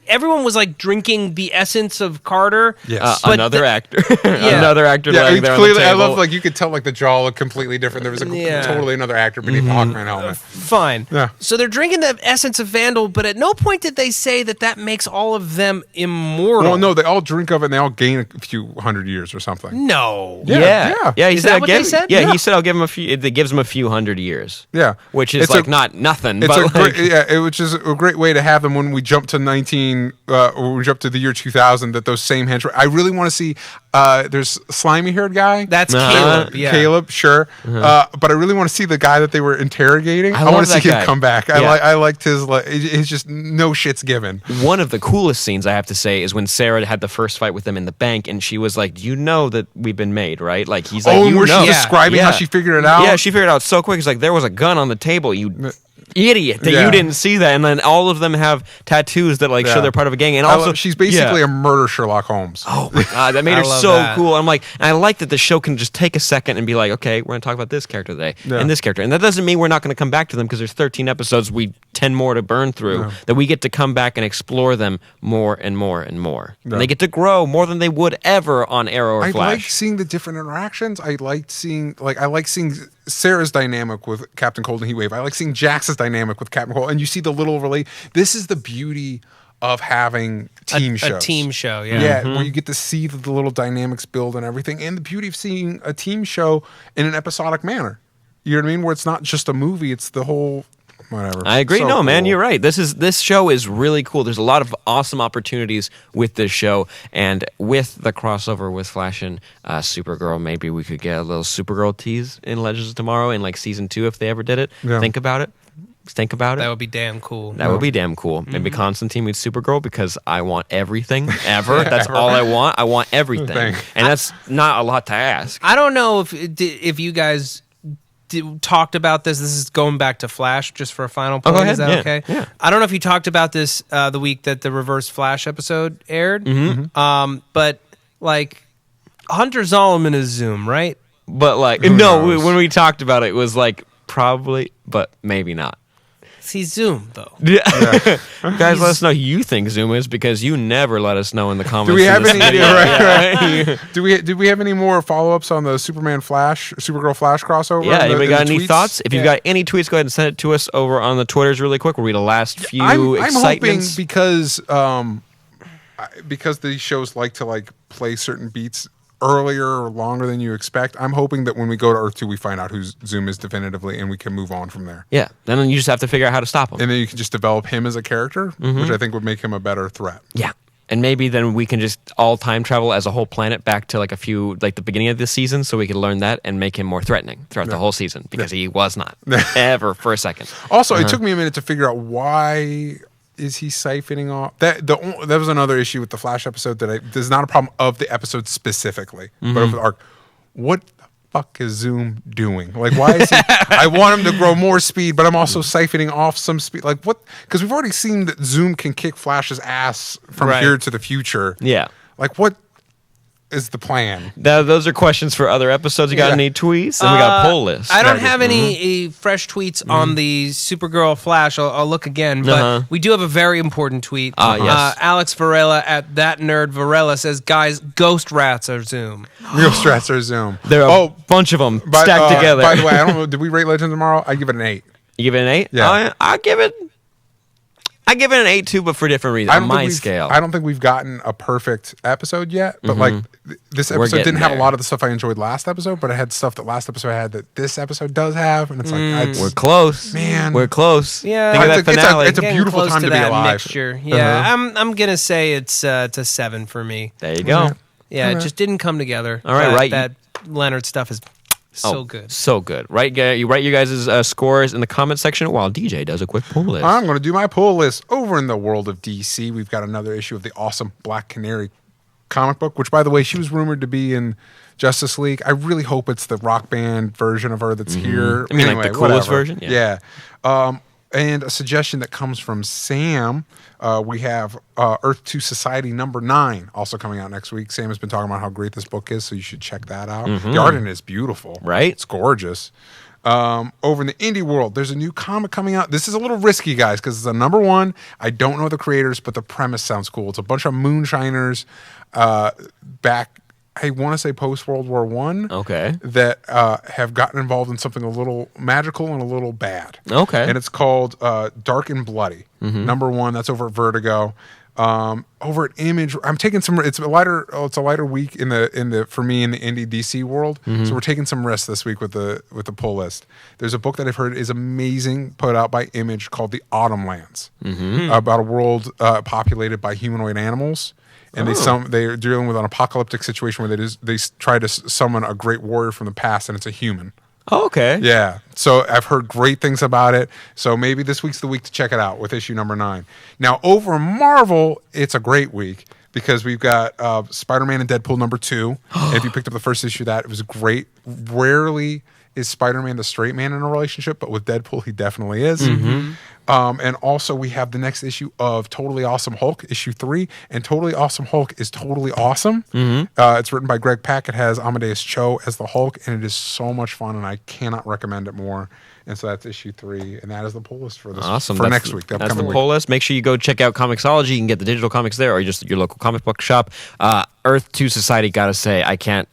everyone was like drinking the essence of Carter. Yes. but Another actor. Yeah. Another actor Yeah, laying there on the clearly, I table. love, like, you could tell, like, the jaw looked completely different. There was Yeah. totally another actor beneath the Hawkman helmet. Fine. Yeah. So they're drinking the essence of Vandal, but at no point did they say that makes all of them immortal. Well, no, they all drink of it and they all gain a few hundred years or something. No. Yeah. Yeah. He Is said, that what they said? Yeah, Yeah. he said, "I'll give him a few." It gives him a few hundred years. Yeah. Which is It's like a- not nothing, It's but a like, great, which is a great way to have them when we jump to or we jump to the year 2000. That those same henchmen. I really want to see. There's slimy haired guy. That's Uh-huh. Caleb. Yeah. Caleb, sure. But I really want to see the guy that they were interrogating. I love want to see that guy. him come back. Yeah. I liked his. It's just no shit's given. one of the coolest scenes I have to say is when Sarah had the first fight with them in the bank, and she was like, "You know that we've been made, right?" Like he's like, Oh, and "You where know." she's describing how she figured it out. Yeah, she figured it out so quick. He's like, "There was a gun on the table, you idiot, that Yeah. you didn't see that." And then all of them have tattoos that like show Yeah. they're part of a gang. And I also, love- she's basically yeah. a murder Sherlock Holmes. Oh my God, that made I her love so that. cool. I'm like, and I like that the show can just take a second and be like, "Okay, we're gonna talk about this character today Yeah. and this character," and that doesn't mean we're not gonna come back to them because there's 13 episodes, 10 more to burn through. That we get to come back and explore them more and more and more, and they get to grow more than they would ever on Arrow or I Flash. like seeing the different interactions. I like seeing Sarah's dynamic with Captain Cold and Heatwave. I like seeing Jax's dynamic with Captain Cold, and you see the little This is the beauty of having team shows. A team show, yeah. Yeah, where you get to see the little dynamics build and everything, and the beauty of seeing a team show in an episodic manner. You know what I mean? Where it's not just a movie; it's the whole. Whatever. I agree. So No, man, cool. you're right. This show is really cool. There's a lot of awesome opportunities with this show, and with the crossover with Flash and Supergirl, maybe we could get a little Supergirl tease in Legends of Tomorrow in like season 2 if they ever did it. Yeah. Think about it. Think about it. That would be damn cool. That would be damn cool. Maybe Constantine meets Supergirl because I want everything ever. That's all I want. I want everything, Thanks. and that's not a lot to ask. I don't know if you guys talked about this. This is going back to Flash just for a final point. go ahead. Is that Yeah. okay? Yeah. I don't know if you talked about this the week that the Reverse Flash episode aired. But like Hunter Zolomon is Zoom, right? But like, Who no, knows? when we talked about it, it was like probably, but maybe not. He's Zoom though. Guys, let us know who you think Zoom is because you never let us know in the comments. Do we of have this any? video. Right. Did we have any more follow-ups on the Supergirl Flash crossover? Yeah, in the- anybody in got the any tweets? thoughts? If you've got any tweets, go ahead and send it to us over on the Twitters really quick. We'll read the last few I'm hoping excitements. because these shows like to play certain beats earlier or longer than you expect. I'm hoping that when we go to Earth 2, we find out who Zoom is definitively, and we can move on from there. Yeah, then you just have to figure out how to stop him. And then you can just develop him as a character, which I think would make him a better threat. Yeah. And maybe then we can just all time travel as a whole planet back to the beginning of this season so we can learn that and make him more threatening throughout the whole season because he was not ever for a second. Also, it took me a minute to figure out why is he siphoning off. That was another issue with the Flash episode that there's not a problem of the episode specifically, but of the arc. What fuck is Zoom doing? Like, why is he? I want him to grow more speed, but I'm also siphoning off some speed. Like, what? Because we've already seen that Zoom can kick Flash's ass from here to the future. Yeah. Like, what is the plan? Those are questions for other episodes. You got any tweets? And we got a poll list. I don't have any fresh tweets on the Supergirl Flash. I'll look again, but we do have a very important tweet. Yes. Alex Varela at That Nerd Varela says, "Guys, ghost rats are Zoom." Ghost rats are Zoom. There are a bunch of them stacked together. By the way, I don't know. Did we rate Legends tomorrow? I give it an 8. You give it an 8? Yeah. I give it an 8 too, but for different reasons. On my scale. I don't think we've gotten a perfect episode yet, but like this episode didn't have a lot of the stuff I enjoyed last episode, but it had stuff that last episode had that this episode does have, and it's like we're close, man. We're close. Yeah, think of that finale. It's a beautiful time to be alive. Mixture. Yeah, I'm gonna say it's a 7 for me. There you go. Yeah, it just didn't come together. All right, right. That Leonard stuff is so good. So good. Right, you write you guys' scores in the comment section while DJ does a quick pull list. I'm going to do my pull list. Over in the world of DC, we've got another issue of the awesome Black Canary comic book, which, by the way, she was rumored to be in Justice League. I really hope it's the rock band version of her that's here. I mean, anyway, like the coolest whatever. version? Yeah. And a suggestion that comes from Sam. We have Earth 2 Society number 9 also coming out next week. Sam has been talking about how great this book is, so you should check that out. The art in it is beautiful. Right? It's gorgeous. Over in the indie world, there's a new comic coming out. This is a little risky, guys, because it's a number 1. I don't know the creators, but the premise sounds cool. It's a bunch of moonshiners back, I want to say post-World War I. Okay. That have gotten involved in something a little magical and a little bad. Okay. And it's called Dark and Bloody. Number 1. That's over at Vertigo. Over at Image, I'm taking some. It's a lighter week in the for me in the indie DC world. So we're taking some risks this week with the pull list. There's a book that I've heard is amazing, put out by Image, called The Autumn Lands, about a world populated by humanoid animals. And they're dealing with an apocalyptic situation where they try to summon a great warrior from the past, and it's a human. Oh, okay. Yeah. So I've heard great things about it. So maybe this week's the week to check it out with issue number 9. Now, over Marvel, it's a great week because we've got Spider-Man and Deadpool number 2. And if you picked up the first issue of that, it was great. Rarely is Spider-Man the straight man in a relationship, but with Deadpool, he definitely is. And also, we have the next issue of Totally Awesome Hulk, issue 3. And Totally Awesome Hulk is totally awesome. It's written by Greg Pak. It has Amadeus Cho as the Hulk, and it is so much fun, and I cannot recommend it more. And so that's issue 3, and that is the pull list for this for next week. That's the pull list. Make sure you go check out Comixology. You can get the digital comics there, or just your local comic book shop. Earth 2 Society, gotta say, I can't.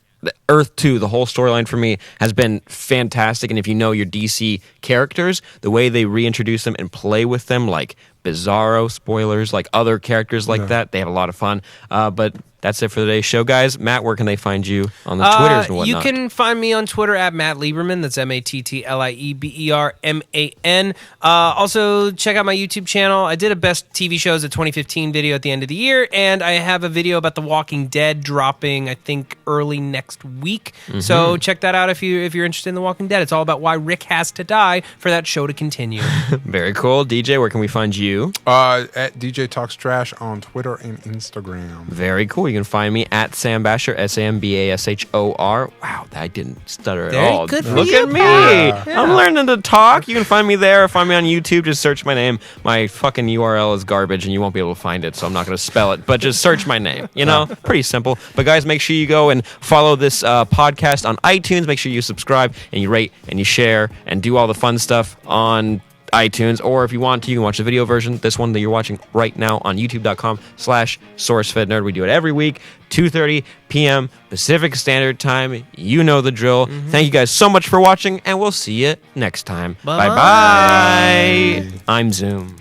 Earth 2, the whole storyline for me has been fantastic. And if you know your DC characters, the way they reintroduce them and play with them, like Bizarro, spoilers, like other characters like that, they have a lot of fun. But that's it for today's show, guys. Matt, where can they find you on the Twitters and whatnot? You can find me on Twitter at Matt Lieberman. That's MattLieberman. Also, check out my YouTube channel. I did a Best TV Shows of 2015 video at the end of the year, and I have a video about The Walking Dead dropping, I think, early next week. So check that out if you're interested in The Walking Dead. It's all about why Rick has to die for that show to continue. Very cool. DJ, where can we find you? At DJ Talks Trash on Twitter and Instagram. Very cool. You can find me at Sam Basher, SAMBASHOR. Wow, that didn't stutter at all. Good for Look you, at me. yeah. I'm learning to talk. You can find me there. Find me on YouTube. Just search my name. My fucking URL is garbage, and you won't be able to find it, so I'm not going to spell it. But just search my name. You know, pretty simple. But guys, make sure you go and follow this podcast on iTunes. Make sure you subscribe and you rate and you share and do all the fun stuff on iTunes, or if you want to, you can watch the video version, this one that you're watching right now, on youtube.com/SourceFedNERD. We do it every week, 2:30 p.m. Pacific Standard Time. You know the drill. Thank you guys so much for watching, and we'll see you next time. Bye-bye. I'm Zoom.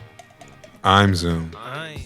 I'm Zoom. Bye.